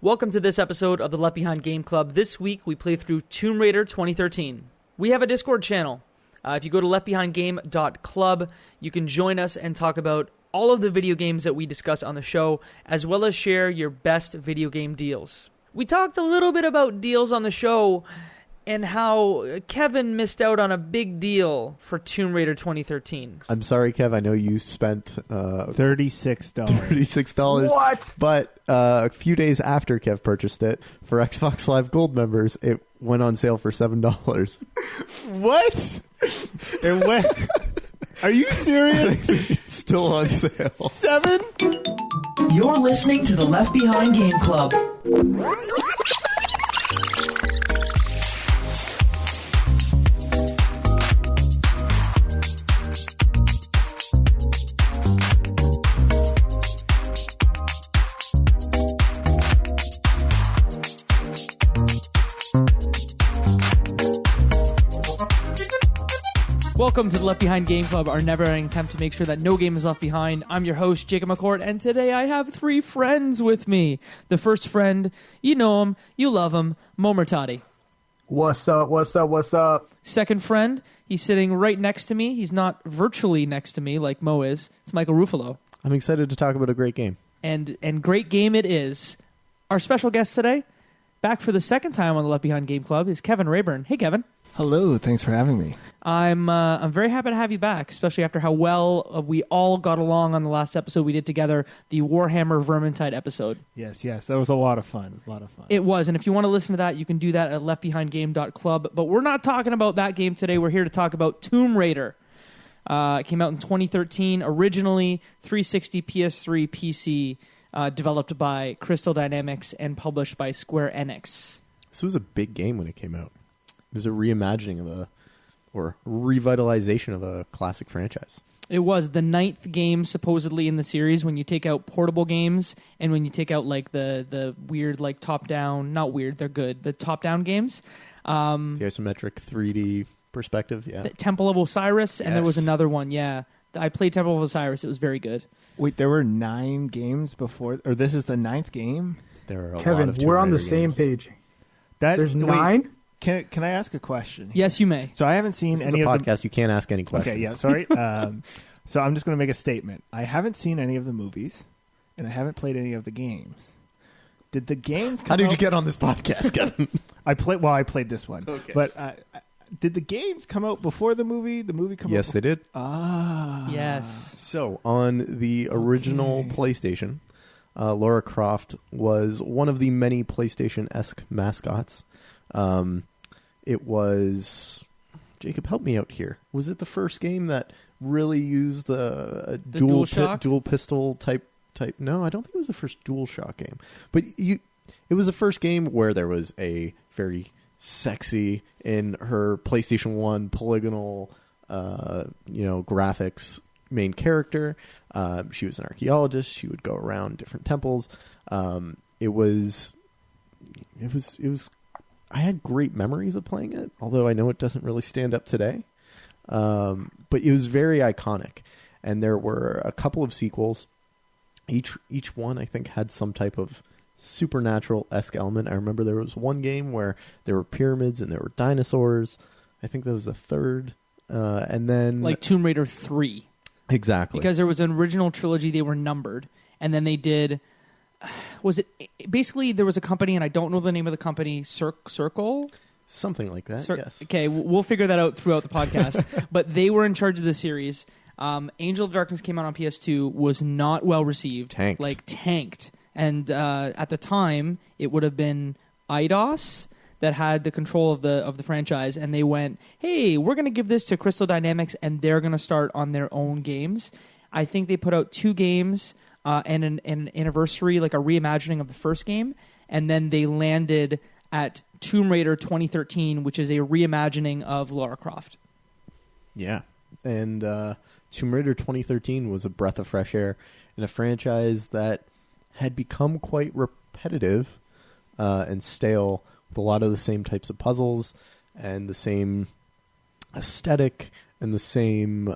Welcome to this episode of the Left Behind Game Club. This week we play through Tomb Raider 2013. We have a Discord channel. If you go to leftbehindgame.club, you can join us and talk about all of the video games that we discuss on the show, as well as share your best video game deals. We talked a little bit about deals on the show and how Kevin missed out on a big deal for Tomb Raider 2013. I'm sorry, Kev. I know you spent $36. $36. What? But a few days after Kev purchased it, for Xbox Live Gold members, it went on sale for $7. What? It went... Are you serious? It's still on sale. $7? You're listening to the Left Behind Game Club. Welcome to the Left Behind Game Club, our never-ending attempt to make sure that no game is left behind. I'm your host, Jacob McCourt, and today I have three friends with me. The first friend, you know him, you love him, Murtadi. What's up, what's up, what's up? Second friend, he's sitting right next to me. He's not virtually next to me like Mo is. It's Michael Ruffolo. I'm excited to talk about a great game. And great game it is. Our special guest today, back for the second time on the Left Behind Game Club, is Kevin Reaburn. Hey, Kevin. Hello, thanks for having me. I'm very happy to have you back, especially after how well we all got along on the last episode we did together, the Warhammer Vermintide episode. Yes, that was a lot of fun. It was, and if you want to listen to that, you can do that at leftbehindgame.club. But we're not talking about that game today. We're here to talk about Tomb Raider. It came out in 2013, originally 360, PS3, PC, developed by Crystal Dynamics and published by Square Enix. This was a big game when it came out. It was a reimagining or revitalization of a classic franchise. It was the 9th game supposedly in the series when you take out portable games and when you take out like the weird like top-down, not weird, they're good, the top-down games. The isometric 3D perspective, yeah. Temple of Osiris, and there was another one, yeah. I played Temple of Osiris. It was very good. Wait, there were 9 games before, or this is the 9th game? There are a Kevin, lot of Tomb we're on the Raider same games. page. Wait, There's 9? Can I ask a question? Yes, you may. So I haven't seen This any is a of podcast. You can't ask any questions. Okay, yeah, sorry. So I'm just going to make a statement. I haven't seen any of the movies, and I haven't played any of the games. Did the games come How did out- you get on this podcast, Kevin? I played this one. Okay. But did the games come out before the movie? The movie come out? Yes, they did. Ah. Yes. So, on the original PlayStation, Lara Croft was one of the many PlayStation-esque mascots. It was... Jacob, help me out here. Was it the first game that really used the dual pistol type? No, I don't think it was the first DualShock game. But it was the first game where there was a very sexy in her PlayStation 1 polygonal, graphics main character. She was an archaeologist. She would go around different temples. It was. I had great memories of playing it, although I know it doesn't really stand up today. But it was very iconic, and there were a couple of sequels. Each one, I think, had some type of supernatural-esque element. I remember there was one game where there were pyramids and there were dinosaurs. I think there was a third, and then Like Tomb Raider 3. Exactly. Because there was an original trilogy, they were numbered, and then they did... Was it basically there was a company, and I don't know the name of the company, Circle? Something like that, yes. Okay, we'll figure that out throughout the podcast. But they were in charge of the series. Angel of Darkness came out on PS2, was not well received. Tanked. And at the time, it would have been Eidos that had the control of the franchise, and they went, hey, we're going to give this to Crystal Dynamics, and they're going to start on their own games. I think they put out 2 games... and an anniversary, like a reimagining of the first game, and then they landed at Tomb Raider 2013, which is a reimagining of Lara Croft. Yeah, and Tomb Raider 2013 was a breath of fresh air in a franchise that had become quite repetitive and stale, with a lot of the same types of puzzles and the same aesthetic and the same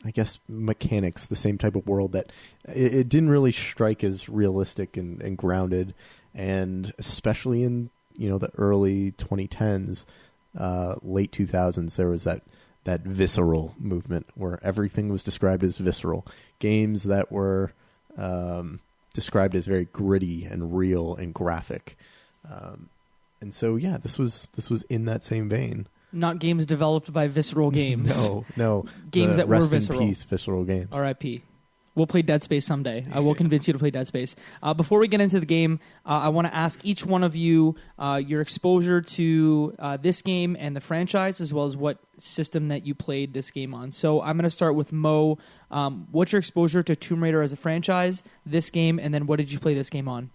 I guess, mechanics, the same type of world that it didn't really strike as realistic and grounded. And especially in, the early 2010s, late 2000s, there was that visceral movement where everything was described as visceral. Games that were described as very gritty and real and graphic. And so, yeah, this was in that same vein. Not games developed by Visceral Games. No. Games that were rest visceral. in peace, Visceral Games. R.I.P. We'll play Dead Space someday. I will convince you to play Dead Space. Before we get into the game, I want to ask each one of you your exposure to this game and the franchise, as well as what system that you played this game on. So I'm going to start with Mo. What's your exposure to Tomb Raider as a franchise, this game, and then what did you play this game on?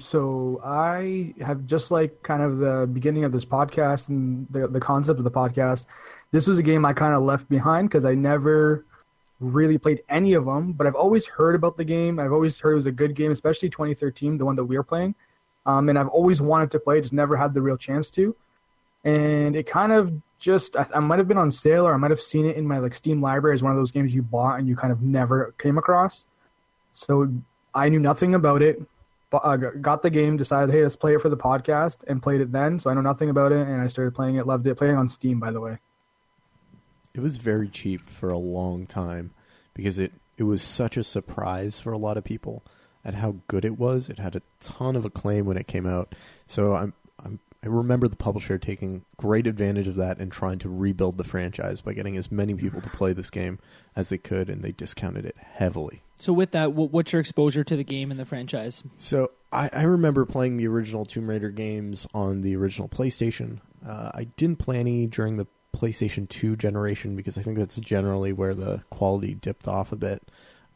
So I have, just like kind of the beginning of this podcast and the concept of the podcast, this was a game I kind of left behind because I never really played any of them, but I've always heard about the game. I've always heard it was a good game, especially 2013, the one that we were playing. And I've always wanted to play, just never had the real chance to. And it kind of just, I might have been on sale, or I might have seen it in my Steam library as one of those games you bought and you kind of never came across. So I knew nothing about it. Got the game, decided, hey, let's play it for the podcast, and played it then. So I know nothing about it, and I started playing it, loved it. Playing on Steam, by the way. It was very cheap for a long time because it was such a surprise for a lot of people at how good it was. It had a ton of acclaim when it came out. So I remember the publisher taking great advantage of that and trying to rebuild the franchise by getting as many people to play this game as they could, and they discounted it heavily. So with that, what's your exposure to the game and the franchise? So I remember playing the original Tomb Raider games on the original PlayStation. I didn't play any during the PlayStation 2 generation because I think that's generally where the quality dipped off a bit.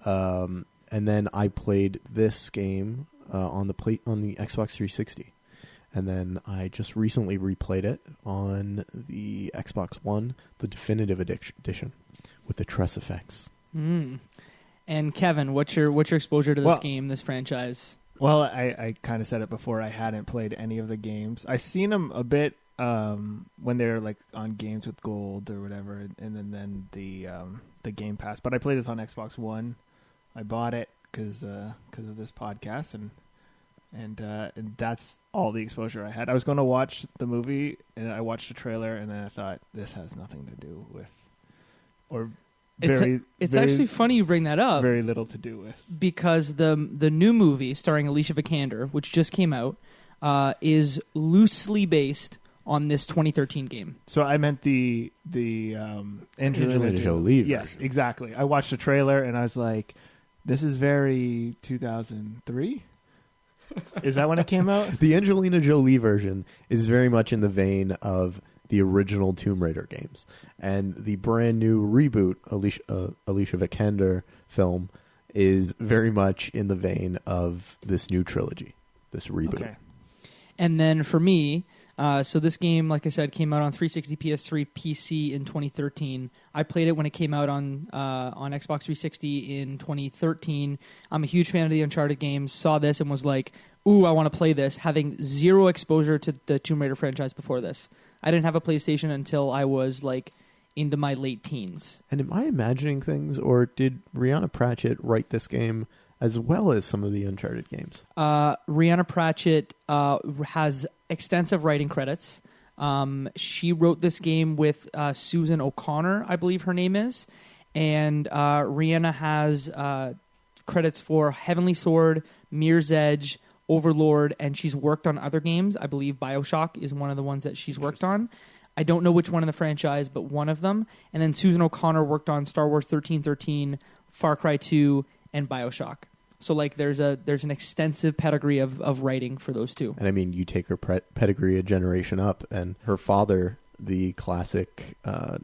And then I played this game on the Xbox 360. And then I just recently replayed it on the Xbox One, the Definitive Edition, with the TressFX. And Kevin, what's your exposure to this game, this franchise? Well, I kind of said it before. I hadn't played any of the games. I've seen them a bit when they're on Games with Gold or whatever, and then the Game Pass. But I played this on Xbox One. I bought it because of this podcast, and that's all the exposure I had. I was going to watch the movie, and I watched the trailer, and then I thought, this has nothing to do with, or it's actually funny you bring that up. Very little to do with, because the new movie starring Alicia Vikander, which just came out, is loosely based on this 2013 game. So I meant the Angelina Jolie. Yes, exactly. I watched the trailer, and I was like, this is very 2003. Is that when it came out? The Angelina Jolie version is very much in the vein of the original Tomb Raider games. And the brand new reboot, Alicia Vikander film, is very much in the vein of this new trilogy, this reboot. Okay. And then for me, so this game, like I said, came out on 360, PS3, PC in 2013. I played it when it came out on Xbox 360 in 2013. I'm a huge fan of the Uncharted games. Saw this and was like, ooh, I want to play this, having zero exposure to the Tomb Raider franchise before this. I didn't have a PlayStation until I was into my late teens. And am I imagining things, or did Rhianna Pratchett write this game as well as some of the Uncharted games? Rhianna Pratchett has extensive writing credits. She wrote this game with Susan O'Connor, I believe her name is. And Rhianna has credits for Heavenly Sword, Mirror's Edge, Overlord, and she's worked on other games. I believe BioShock is one of the ones that she's worked on. I don't know which one in the franchise, but one of them. And then Susan O'Connor worked on Star Wars 1313, Far Cry 2, and BioShock. So there's an extensive pedigree of writing for those two. And I mean, you take her pedigree a generation up, and her father, the classic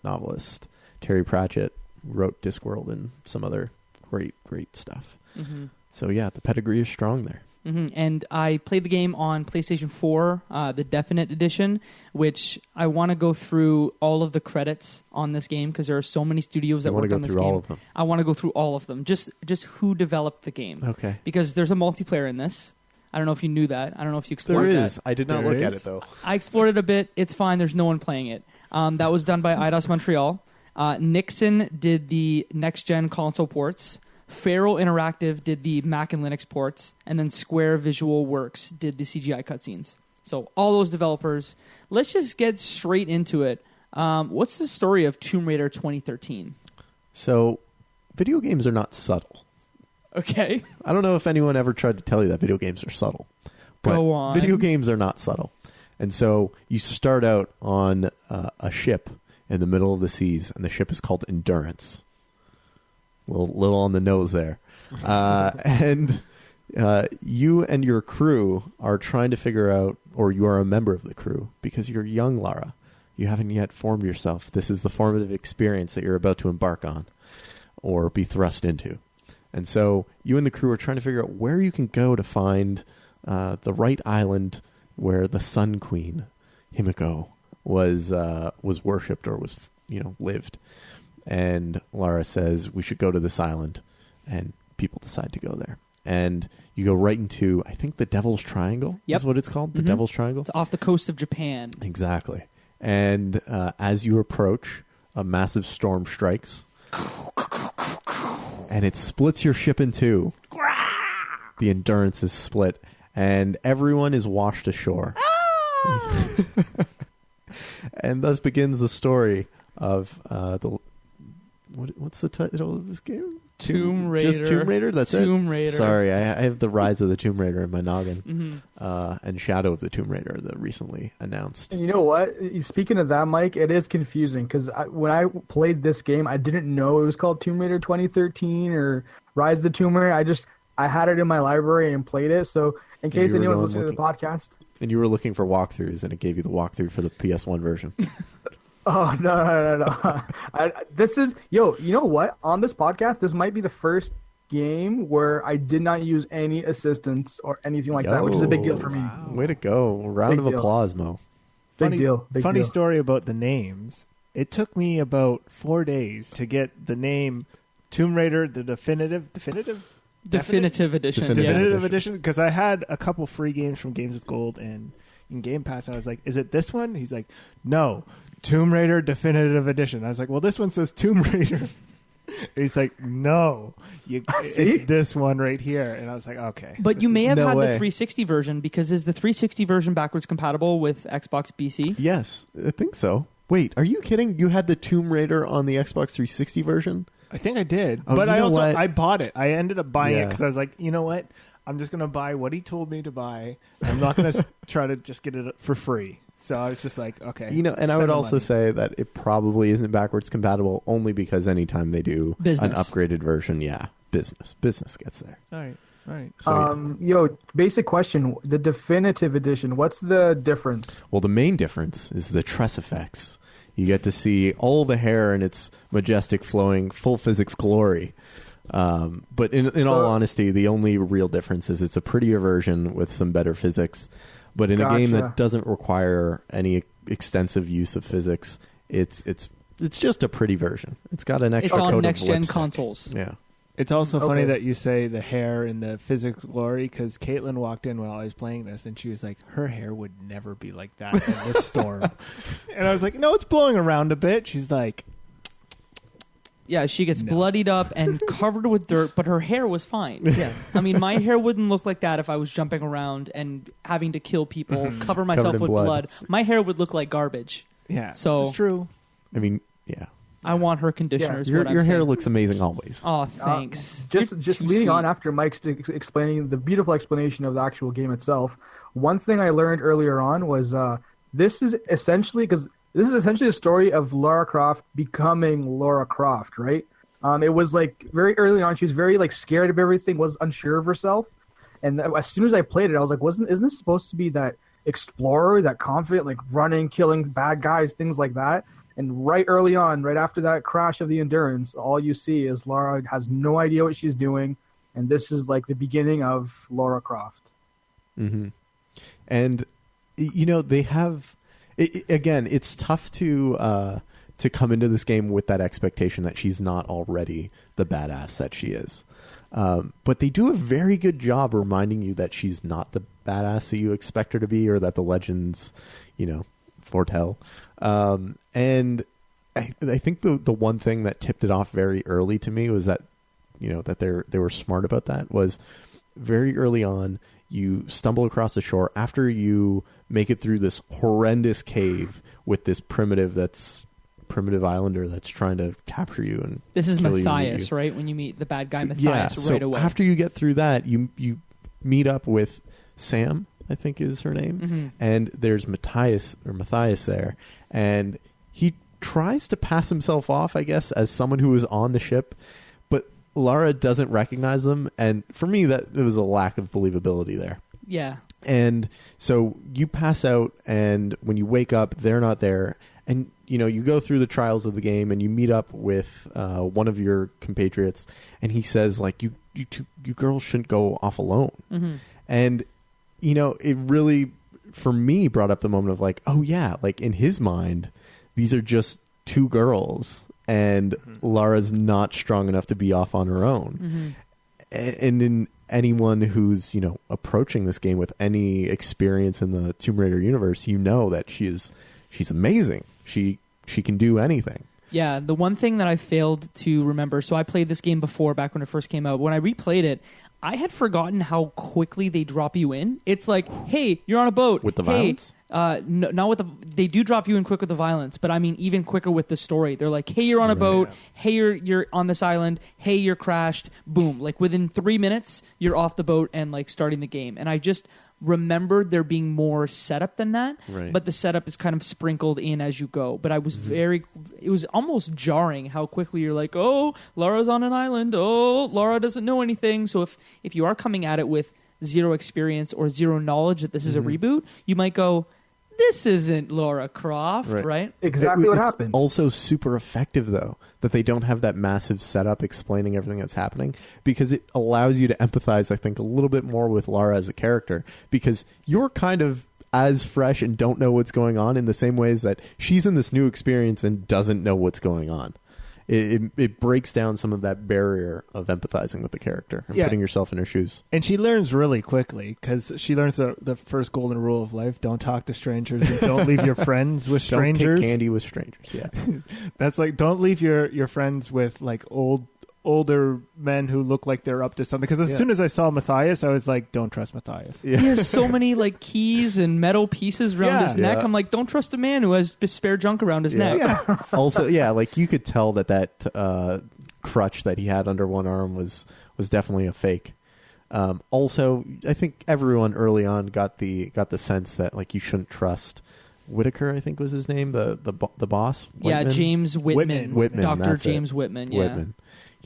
novelist Terry Pratchett, wrote Discworld and some other great stuff. Mm-hmm. So yeah, the pedigree is strong there. Mm-hmm. And I played the game on PlayStation 4, the Definite Edition, which I want to go through all of the credits on this game because there are so many studios that worked on this game. All of them. I want to go through all of them, just who developed the game. Okay. Because there's a multiplayer in this. I don't know if you knew that. I don't know if you explored that. There is. I did not look at it, though. I explored it a bit. It's fine. There's no one playing it. That was done by Eidos Montreal. Nixxes did the next-gen console ports. Feral Interactive did the Mac and Linux ports. And then Square Visual Works did the CGI cutscenes. So all those developers. Let's just get straight into it. What's the story of Tomb Raider 2013? So, video games are not subtle. Okay. I don't know if anyone ever tried to tell you that video games are subtle. But Go on. Video games are not subtle. And so you start out on a ship in the middle of the seas, and the ship is called Endurance. Little on the nose there. And you and your crew are trying to figure out, or you are a member of the crew, because you're young, Lara. You haven't yet formed yourself. This is the formative experience that you're about to embark on or be thrust into. And so you and the crew are trying to figure out where you can go to find the right island where the Sun Queen, Himiko, was worshipped or was, lived. And Lara says, we should go to this island. And people decide to go there. And you go right into, I think, the Devil's Triangle is what it's called. The Devil's Triangle. It's off the coast of Japan. Exactly. And as you approach, a massive storm strikes. And it splits your ship in two. The Endurance is split. And everyone is washed ashore. And thus begins the story of what's the title of this game? Tomb Raider. Just Tomb Raider? That's Tomb it? Raider. Sorry, I have the Rise of the Tomb Raider in my noggin. And Shadow of the Tomb Raider, the recently announced. And you know what? Speaking of that, Mike, it is confusing because when I played this game, I didn't know it was called Tomb Raider 2013 or Rise of the Tomb Raider. I had it in my library and played it. So in case anyone's listening to the podcast. And you were looking for walkthroughs, and it gave you the walkthrough for the PS1 version. Oh, no. This is, you know what? On this podcast, this might be the first game where I did not use any assistance or anything like that, which is a big deal for me. Wow. Way to go. Round of applause, Mo. Big deal. Funny story about the names. It took me about 4 days to get the name Tomb Raider, the definitive edition, because I had a couple free games from Games with Gold and in Game Pass, and I was like, is it this one? He's like, no, Tomb Raider Definitive Edition. I was like, well, this one says Tomb Raider. He's like, no, it's this one right here. And I was like, okay. But you may have had the 360 version, because is the 360 version backwards compatible with Xbox BC? Yes, I think so. Wait, are you kidding? You had the Tomb Raider on the Xbox 360 version? I think I did. But I bought it. I ended up buying it because I was like, you know what? I'm just going to buy what he told me to buy. I'm not going to try to just get it for free. So I was just like, okay. And I would also say that it probably isn't backwards compatible only because anytime they do an upgraded version, business gets there. All right. So, basic question. The definitive edition, what's the difference? Well, the main difference is the TressFX. You get to see all the hair in its majestic, flowing, full physics glory. But in all honesty, the only real difference is it's a prettier version with some better physics. But in a game that doesn't require any extensive use of physics, it's just a pretty version. It's got an extra coat of lipstick. It's on next-gen consoles. Yeah. It's also funny that you say the hair and the physics glory, because Caitlin walked in while I was playing this, and she was like, her hair would never be like that in this storm. And I was like, no, it's blowing around a bit. She's like... Yeah, she gets bloodied up and covered with dirt, but her hair was fine. Yeah, I mean, my hair wouldn't look like that if I was jumping around and having to kill people, cover myself with blood. My hair would look like garbage. Yeah, so that's true. I mean, yeah. I want her conditioners. Yeah. Your hair looks amazing always. Oh, thanks. Just leading on after Mike's explaining the beautiful explanation of the actual game itself. One thing I learned earlier on was this is essentially the story of Lara Croft becoming Lara Croft, right? It was like very early on. She was very like scared of everything, was unsure of herself. And as soon as I played it, I was like, isn't this supposed to be that explorer, that confident, like running, killing bad guys, things like that? And right early on, right after that crash of the Endurance, all you see is Lara has no idea what she's doing. And this is like the beginning of Lara Croft. Mm-hmm. And, they have... Again, it's tough to come into this game with that expectation that she's not already the badass that she is. But they do a very good job reminding you that she's not the badass that you expect her to be, or that the legends, foretell. And I think the one thing that tipped it off very early to me was that, that they were smart about that, was very early on, you stumble across the shore after you make it through this horrendous cave with this primitive islander that's trying to capture you. And this is Matthias, right? When you meet the bad guy Matthias right away. After you get through that, you meet up with Sam, I think is her name, and there's Matthias there, and he tries to pass himself off, I guess, as someone who was on the ship, but Lara doesn't recognize him, and for me, that it was a lack of believability there. Yeah. And so you pass out, and when you wake up, they're not there. And, you go through the trials of the game, and you meet up with one of your compatriots, and he says, like, you girls shouldn't go off alone. Mm-hmm. And, it really, for me, brought up the moment of, like, oh, yeah, like, in his mind, these are just two girls, and Lara's not strong enough to be off on her own. And in anyone who's approaching this game with any experience in the Tomb Raider universe, that she's amazing. She can do anything. Yeah, the one thing that I failed to remember, so I played this game before, back when it first came out. When I replayed it, I had forgotten how quickly they drop you in. It's like, hey, you're on a boat. With the violence? No, not with they do drop you in quick with the violence, but I mean even quicker with the story. They're like, hey, you're on a boat. Yeah. Hey, you're on this island. Hey, you're crashed. Boom. Like within 3 minutes, you're off the boat and like starting the game. And I just remembered there being more setup than that, right. But the setup is kind of sprinkled in as you go. But I was it was almost jarring how quickly you're like, oh, Lara's on an island. Oh, Lara doesn't know anything. So if you are coming at it with zero experience or zero knowledge that this is a reboot, you might go, this isn't Lara Croft, right? Exactly what happened. It's also super effective, though, that they don't have that massive setup explaining everything that's happening, because it allows you to empathize, I think, a little bit more with Lara as a character, because you're kind of as fresh and don't know what's going on in the same ways that she's in this new experience and doesn't know what's going on. It breaks down some of that barrier of empathizing with the character and putting yourself in her shoes. And she learns really quickly, because she learns the first golden rule of life: don't talk to strangers and don't leave your friends with strangers. Don't pick candy with strangers. Yeah, that's like, don't leave your friends with like older men who look like they're up to something. Because as soon as I saw Matthias, I was like, don't trust Matthias. Yeah. He has so many like keys and metal pieces around his neck. I'm like, don't trust a man who has spare junk around his neck. Yeah. Also, like you could tell that crutch that he had under one arm was definitely a fake. Also, I think everyone early on got the sense that like you shouldn't trust Whitaker, I think was his name, the boss. Yeah, Whitman? James Whitman. Dr. James Whitman. Yeah. Whitman.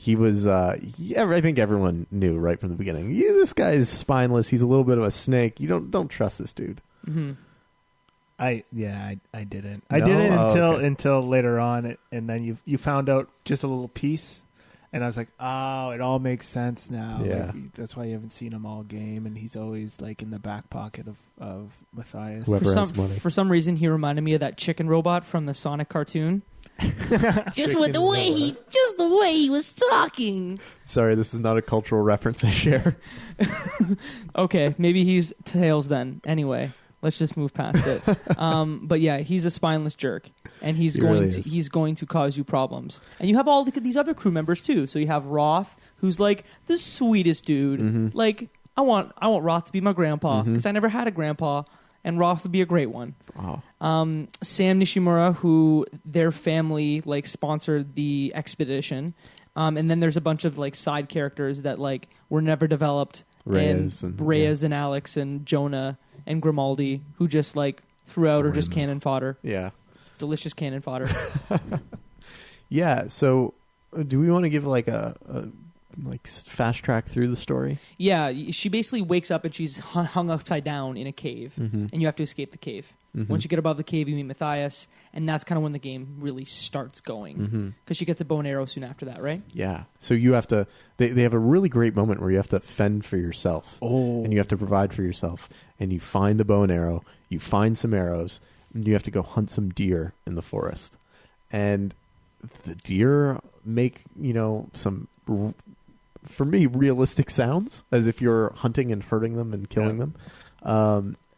He was, I think everyone knew right from the beginning. Yeah, this guy is spineless. He's a little bit of a snake. You don't trust this dude. Mm-hmm. I didn't. I didn't until later on, and then you found out just a little piece, and I was like, oh, it all makes sense now. Yeah, like, that's why you haven't seen him all game, and he's always like in the back pocket of Matthias. Whoever has money. For some reason, he reminded me of that chicken robot from the Sonic cartoon. just the way he was talking. Sorry, this is not a cultural reference I share. Okay, maybe he's Tails then. Anyway, let's just move past it. But yeah, he's a spineless jerk, and he's going to cause you problems. And you have all these other crew members too. So you have Roth, who's like the sweetest dude. Mm-hmm. Like I want Roth to be my grandpa, because I never had a grandpa. And Roth would be a great one. Oh. Sam Nishimura, who their family like sponsored the expedition, and then there's a bunch of like side characters that like were never developed. Reyes and Alex and Jonah and Grimaldi, who just like throughout are just cannon fodder. Yeah, delicious cannon fodder. Yeah. So, do we want to give like a fast track through the story? Yeah, she basically wakes up and she's hung upside down in a cave, and you have to escape the cave. Once you get above the cave, you meet Matthias, and that's kind of when the game really starts going, because she gets a bow and arrow soon after that, right? Yeah. So you have to. They have a really great moment where you have to fend for yourself, and you have to provide for yourself, and you find the bow and arrow, you find some arrows, and you have to go hunt some deer in the forest, and the deer make some. For me, realistic sounds, as if you're hunting and hurting them and killing them.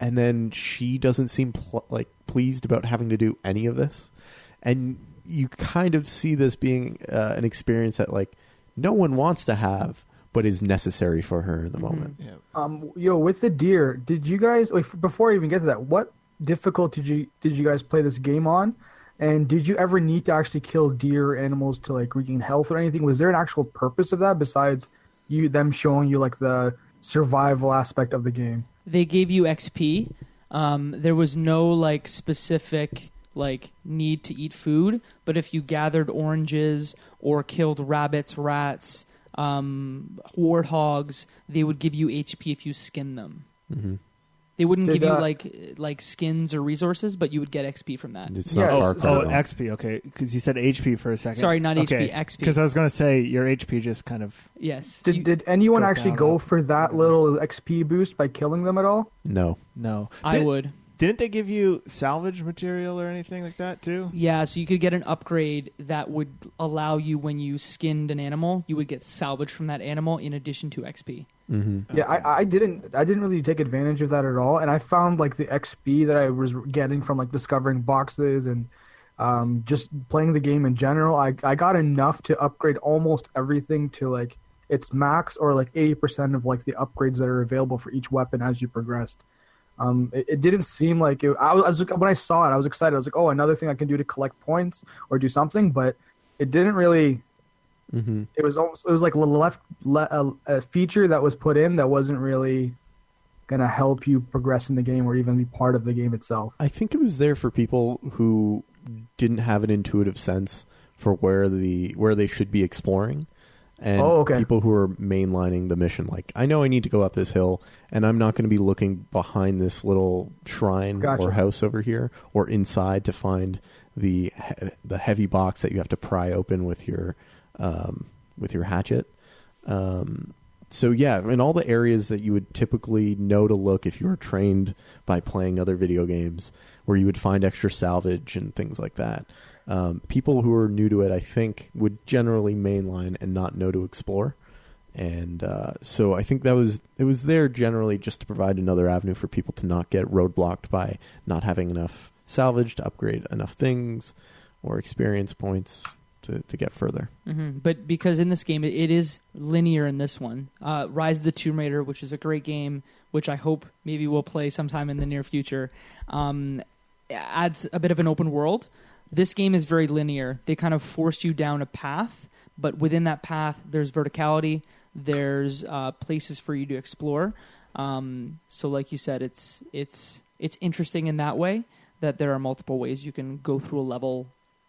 And then she doesn't seem pleased about having to do any of this. And, you kind of see this being an experience that like no one wants to have, but is necessary for her in the moment. Yeah. With the deer, did you guys before I even get to that, what difficulty did you guys play this game on? And did you ever need to actually kill deer animals to like regain health or anything? Was there an actual purpose of that besides them showing you like the survival aspect of the game? They gave you XP. There was no like specific like need to eat food, but if you gathered oranges or killed rabbits, rats, warthogs, they would give you HP if you skinned them. Mm-hmm. They wouldn't give you like skins or resources, but you would get XP from that. It's not far. XP, okay, because you said HP for a second. Sorry, not HP, XP. Because I was going to say your HP just kind of... Yes. Did anyone actually go for that little XP boost by killing them at all? No. I would. Didn't they give you salvage material or anything like that too? Yeah, so you could get an upgrade that would allow you, when you skinned an animal, you would get salvage from that animal in addition to XP. Mm-hmm. Yeah, I didn't really take advantage of that at all, and I found like the XP that I was getting from like discovering boxes and just playing the game in general, I got enough to upgrade almost everything to like its max or like 80% of like the upgrades that are available for each weapon as you progressed. It didn't seem like it. When I saw it, I was excited. I was like, "Oh, another thing I can do to collect points or do something." But it didn't really. Mm-hmm. It was like a feature that was put in that wasn't really gonna help you progress in the game or even be part of the game itself. I think it was there for people who didn't have an intuitive sense for where they should be exploring. And people who are mainlining the mission, like, I know I need to go up this hill, and I'm not going to be looking behind this little shrine or house over here, or inside to find the heavy box that you have to pry open with your hatchet. So yeah, in all the areas that you would typically know to look if you were trained by playing other video games, where you would find extra salvage and things like that. People who are new to it, I think, would generally mainline and not know to explore. And so I think it was there generally just to provide another avenue for people to not get roadblocked by not having enough salvage to upgrade enough things or experience points to get further. Mm-hmm. But because in this game, it is linear in this one. Rise of the Tomb Raider, which is a great game, which I hope maybe we'll play sometime in the near future, adds a bit of an open world. This game is very linear. They kind of force you down a path, but within that path, there's verticality. There's places for you to explore. So, like you said, it's interesting in that way that there are multiple ways you can go through a level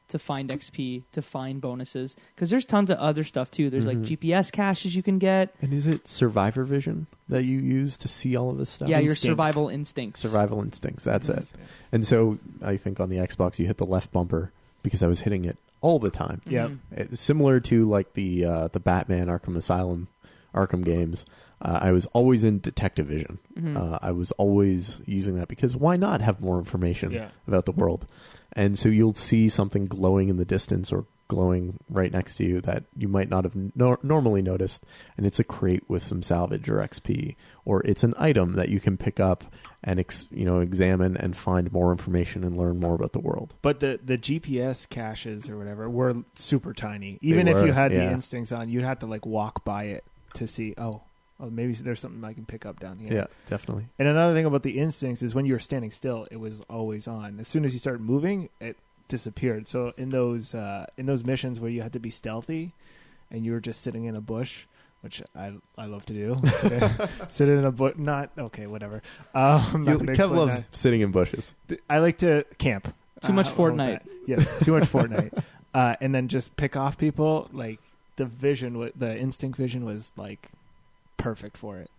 to find XP, to find bonuses. Because there's tons of other stuff too. There's like GPS caches you can get. And is it survivor vision that you use to see all of this stuff? Yeah, your survival instincts. Survival instincts, that's it. And so I think on the Xbox you hit the left bumper because I was hitting it all the time. Yeah. It's similar to like the Batman Arkham Asylum Arkham games. I was always in detective vision. Mm-hmm. I was always using that because why not have more information about the world? And so you'll see something glowing in the distance or glowing right next to you that you might not have normally noticed, and it's a crate with some salvage or XP, or it's an item that you can pick up and examine and find more information and learn more about the world. But the GPS caches or whatever were super tiny. Even if you had the instincts on, you'd have to like walk by it to see, maybe there's something I can pick up down here. Yeah, definitely. And another thing about the instincts is when you were standing still, it was always on. As soon as you started moving, it disappeared. So in those missions where you had to be stealthy and you were just sitting in a bush, which I love to do, sit in a bush. Not okay, whatever. Kev loves sitting in bushes. I like to camp. Too much Fortnite. Yes, too much Fortnite. And then just pick off people. Like the instinct vision was like perfect for it.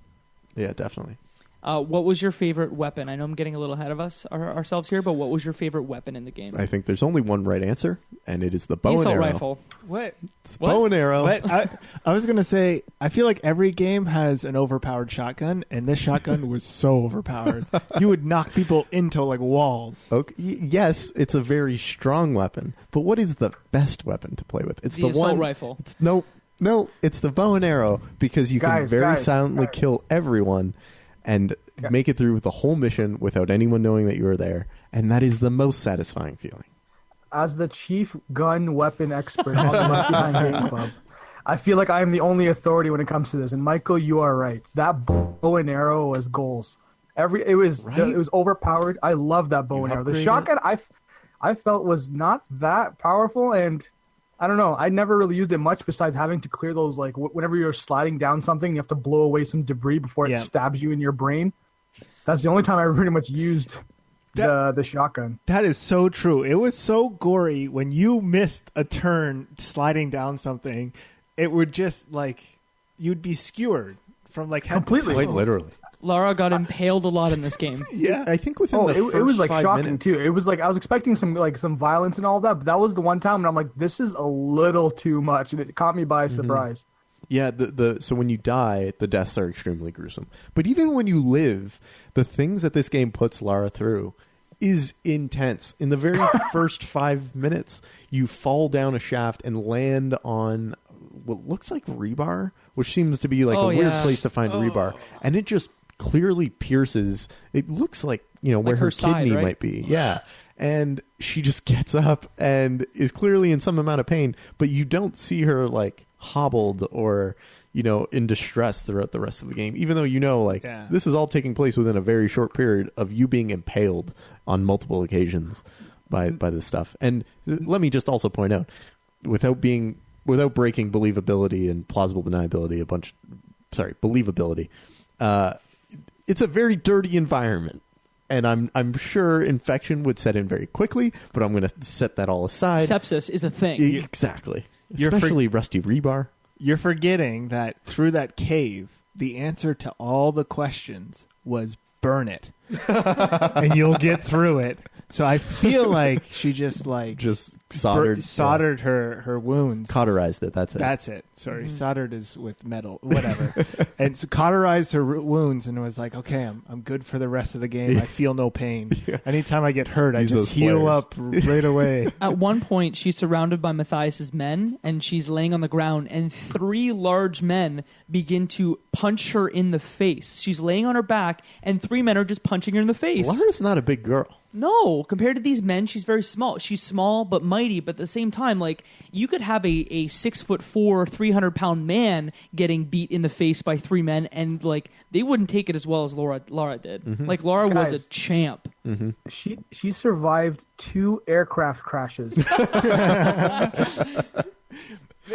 Yeah, definitely. What was your favorite weapon? I know I'm getting a little ahead of ourselves here, but what was your favorite weapon in the game? I think there's only one right answer, and it is the bow and assault arrow. Rifle. What? It's bow and arrow. What? I was going to say, I feel like every game has an overpowered shotgun, and this shotgun was so overpowered. You would knock people into like walls. Okay. Yes, it's a very strong weapon, but what is the best weapon to play with? It's the assault one rifle. It's No, it's the bow and arrow because you can very silently kill everyone and make it through the whole mission without anyone knowing that you were there, and that is the most satisfying feeling. as the chief gun weapon expert on the Left Behind Game Club, I feel like I am the only authority when it comes to this. And Michael, you are right. That bow and arrow was goals. It was overpowered. I love that bow and arrow. The shotgun I felt was not that powerful, and I don't know. I never really used it much besides having to clear those, like, whenever you're sliding down something, you have to blow away some debris before it stabs you in your brain. That's the only time I pretty much used the shotgun. That is so true. It was so gory when you missed a turn sliding down something. It would just, like, you'd be skewered from, like, head completely. Quite literally. Lara got impaled a lot in this game. Yeah, I think within the first it was like 5 shocking minutes. too. It was like I was expecting some violence and all that, but that was the one time when I'm like, this is a little too much, and it caught me by surprise. Yeah, so when you die, the deaths are extremely gruesome. But even when you live, the things that this game puts Lara through is intense. In the very first 5 minutes, you fall down a shaft and land on what looks like rebar, which seems to be like a weird place to find rebar, and it just clearly pierces. It looks like, where her kidney side, right? might be. Yeah. And she just gets up and is clearly in some amount of pain, but you don't see her like hobbled or, in distress throughout the rest of the game, even though this is all taking place within a very short period of you being impaled on multiple occasions by this stuff. And let me just also point out, without breaking believability and plausible deniability, believability, it's a very dirty environment, and I'm sure infection would set in very quickly, but I'm going to set that all aside. Sepsis is a thing. Exactly. Especially rusty rebar. You're forgetting that through that cave, the answer to all the questions was burn it. And you'll get through it. So I feel like she just soldered her wounds. Cauterized it. That's it. That's it. Sorry, soldered is with metal, whatever. And so cauterized her wounds, and it was like, okay, I'm good for the rest of the game. I feel no pain. Anytime I get hurt, I just heal up right away. At one point, she's surrounded by Matthias's men, and she's laying on the ground, and 3 large men begin to punch her in the face. She's laying on her back, and 3 men are just punching her in the face. Lara's not a big girl. No, compared to these men, she's very small. She's small but mighty, but at the same time, like, you could have a 6'4", 300-pound man getting beat in the face by 3 men, and like they wouldn't take it as well as Lara did. Mm-hmm. Like Lara was a champ. Mm-hmm. She survived 2 aircraft crashes.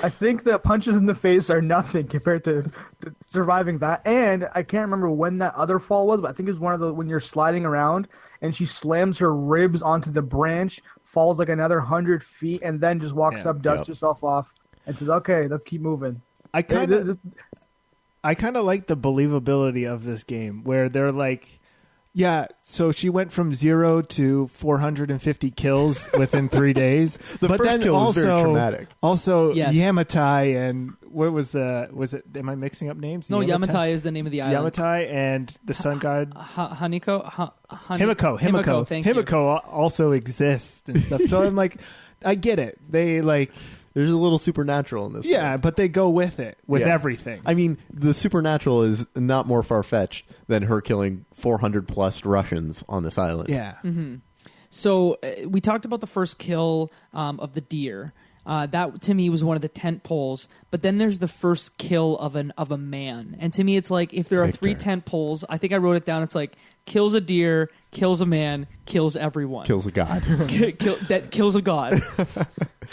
I think the punches in the face are nothing compared to surviving that. And I can't remember when that other fall was, but I think it was one of the when you're sliding around and she slams her ribs onto the branch, falls like another 100 feet, and then just walks up, dusts herself off, and says, "Okay, let's keep moving." I kind of like the believability of this game, where they're like, yeah, so she went from 0 to 450 kills within 3 days. The first kill was very traumatic. Also, yes. Yamatai and what was it? Am I mixing up names? No, Yamatai is the name of the island. Yamatai and the sun god Himiko. Thank you. Himiko also exists and stuff. So I'm like, I get it. They like. There's a little supernatural in this. Yeah, game. But they go with it, with everything. I mean, the supernatural is not more far-fetched than her killing 400-plus Russians on this island. Yeah. Mm-hmm. So we talked about the first kill of the deer. That, to me, was one of the tent poles. But then there's the first kill of a man. And to me, it's like, if there are 3 tent poles, I think I wrote it down, it's like, kills a deer, kills a man, kills everyone. Kills a god. That kills a god.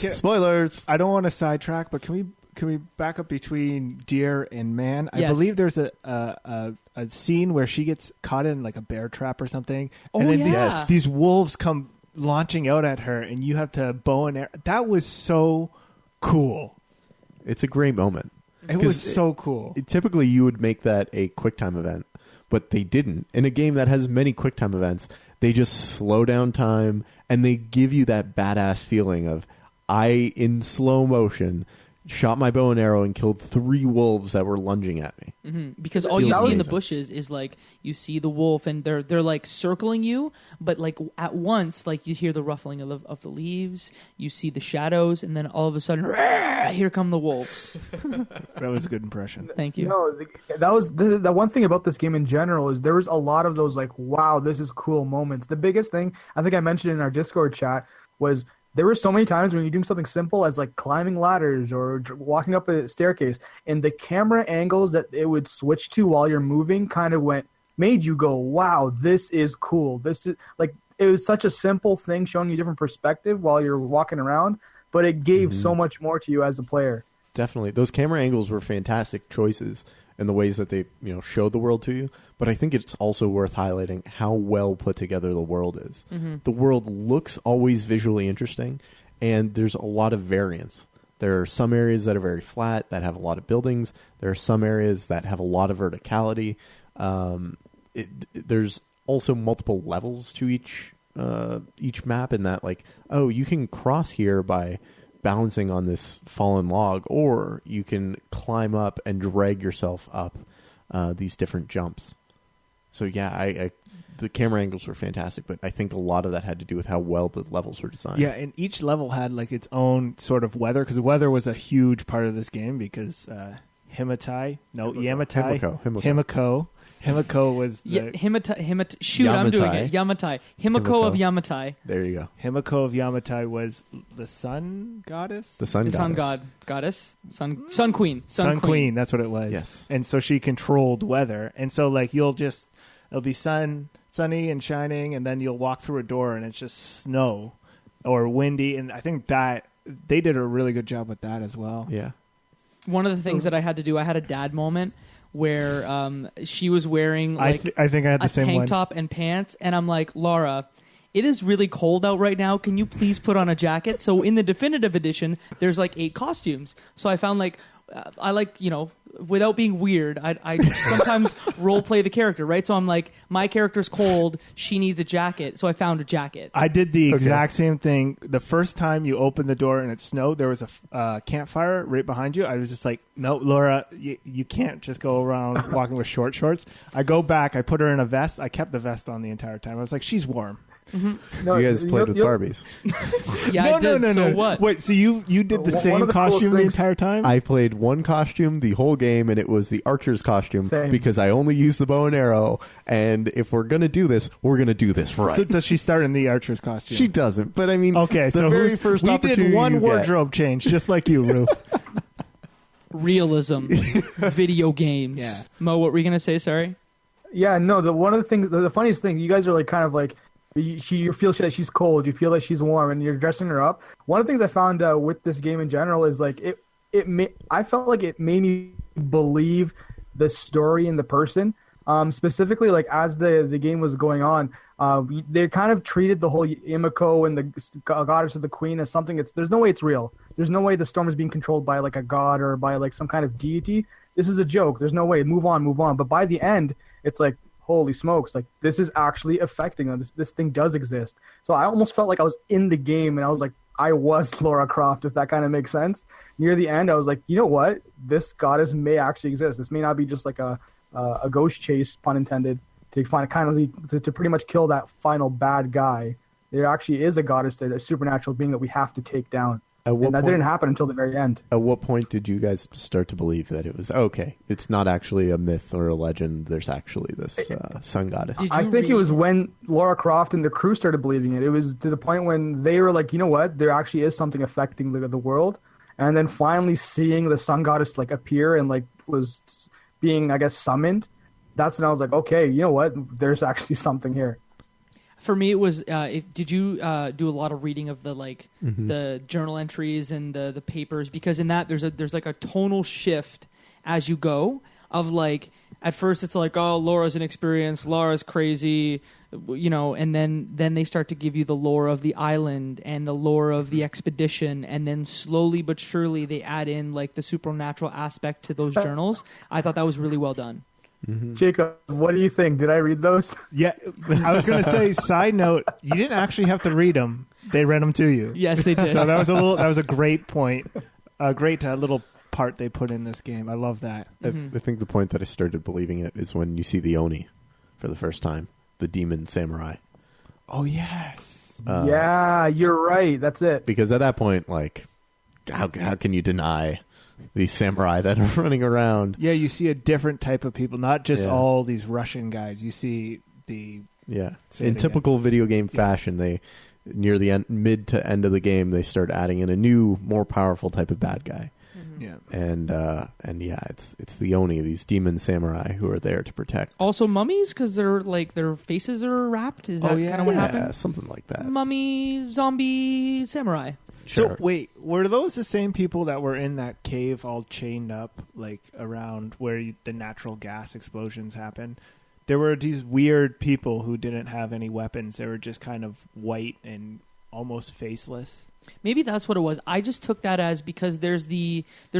Spoilers. I don't want to sidetrack, but can we back up between deer and man? Yes. I believe there's a scene where she gets caught in like a bear trap or something, and then these wolves come launching out at her, and you have to bow and arrow. That was so cool. It's a great moment. It was so cool. Typically, you would make that a QuickTime event, but they didn't. In a game that has many QuickTime events, they just slow down time, and they give you that badass feeling of, I, in slow motion, shot my bow and arrow and killed 3 wolves that were lunging at me. Mm-hmm. Because all you see in the bushes is like, you see the wolf and they're like circling you, but like at once, like you hear the ruffling of the leaves, you see the shadows, and then all of a sudden, here come the wolves. That was a good impression. Thank you. That was the one thing about this game in general is there was a lot of those like, wow, this is cool moments. The biggest thing I think I mentioned in our Discord chat was there were so many times when you're doing something simple as like climbing ladders or walking up a staircase, and the camera angles that it would switch to while you're moving kind of made you go, wow, this is cool. This is like, it was such a simple thing showing you a different perspective while you're walking around, but it gave so much more to you as a player. Definitely. Those camera angles were fantastic choices in the ways that they, showed the world to you. But I think it's also worth highlighting how well put together the world is. The world looks always visually interesting, and there's a lot of variance. There are some areas that are very flat, that have a lot of buildings. There are some areas that have a lot of verticality. There's also multiple levels to each map, in that, like, oh, you can cross here by balancing on this fallen log, or you can climb up and drag yourself up these different jumps. So yeah, the camera angles were fantastic, but I think a lot of that had to do with how well the levels were designed. Yeah, and each level had like its own sort of weather, because weather was a huge part of this game, because Himiko was the... I'm doing it. Yamatai. Himiko of Yamatai. There you go. Himiko of Yamatai was the sun goddess? The sun goddess. Sun queen. Sun queen, that's what it was. Yes. And so she controlled weather. And so like it'll be sunny and shining, and then you'll walk through a door and it's just snow or windy. And I think that they did a really good job with that as well. Yeah. One of the things that I had to do, I had a dad moment where she was wearing like I think I had the same tank one. top and pants, and I'm like, Lara, it is really cold out right now. Can you please put on a jacket? So in the definitive edition, there's like 8 costumes. So I found like I like, without being weird, I sometimes role play the character, right? So I'm like, my character's cold, she needs a jacket, so I found a jacket. I did the exact same thing. The first time you opened the door and it snowed, there was a campfire right behind you. I was just like, no, Laura, you can't just go around walking with short shorts. I go back, I put her in a vest. I kept the vest on the entire time. I was like, she's warm. No, you guys played with Barbies. Yeah, no. So what? Wait, so you did the same costume the entire time? I played one costume the whole game, and it was the archer's costume because I only use the bow and arrow. And if we're gonna do this, we're gonna do this right. So does she start in the archer's costume? She doesn't, but I mean, okay. The so very first we opportunity did one wardrobe change, just like you, Roof. Realism, video games. Yeah. Mo, what were you gonna say? Sorry. Yeah, no. One of the things, the funniest thing, you guys are like kind of like. You feel that she's cold, you feel that she's warm, and you're dressing her up. One of the things I found with this game in general is like I felt like it made me believe the story and the person. Specifically, like as the game was going on, they kind of treated the whole Himiko and the goddess of the queen as something. There's no way it's real. There's no way the storm is being controlled by like a god or by like some kind of deity. This is a joke. There's no way. Move on. But by the end, it's like, holy smokes, like this is actually affecting them. This thing does exist. So I almost felt like I was in the game, and I was like, I was Lara Croft, if that kind of makes sense. Near the end, I was like, you know what? This goddess may actually exist. This may not be just like a ghost chase, pun intended, to find to pretty much kill that final bad guy. There actually is a goddess there, a supernatural being that we have to take down. And that didn't happen until the very end. At what point did you guys start to believe that it was, okay, it's not actually a myth or a legend, there's actually this sun goddess? I think it was when Lara Croft and the crew started believing it. It was to the point when they were like, you know what, there actually is something affecting the world. And then finally seeing the sun goddess like appear and like was being, I guess, summoned, that's when I was like, okay, you know what, there's actually something here. For me, it was. Did you do a lot of reading of the the journal entries and the papers? Because in that there's like a tonal shift as you go. Of like at first it's like, oh, Laura's inexperienced, Laura's crazy, and then they start to give you the lore of the island and the lore of the expedition, and then slowly but surely they add in like the supernatural aspect to those journals. I thought that was really well done. Mm-hmm. Jacob, what do you think? Did I read those? Yeah, I was going to say, side note, you didn't actually have to read them. They read them to you. Yes, they did. So that was a great point. A great little part they put in this game. I love that. I think the point that I started believing it is when you see the Oni for the first time, the demon samurai. Oh, yes. Yeah, you're right. That's it. Because at that point, like, how can you deny these samurai that are running around? Yeah, you see a different type of people, not just all these Russian guys. You see the... Yeah. In typical video game fashion, they near the mid to end of the game, they start adding in a new, more powerful type of bad guy. Yeah, and yeah, it's the Oni, these demon samurai who are there to protect. Also mummies, because they're like their faces are wrapped. Is that kind of what happened? Yeah, something like that. Mummy, zombie, samurai. Sure. So wait, were those the same people that were in that cave all chained up, like around where the natural gas explosions happen? There were these weird people who didn't have any weapons. They were just kind of white and almost faceless. Maybe that's what it was. I just took that as because there's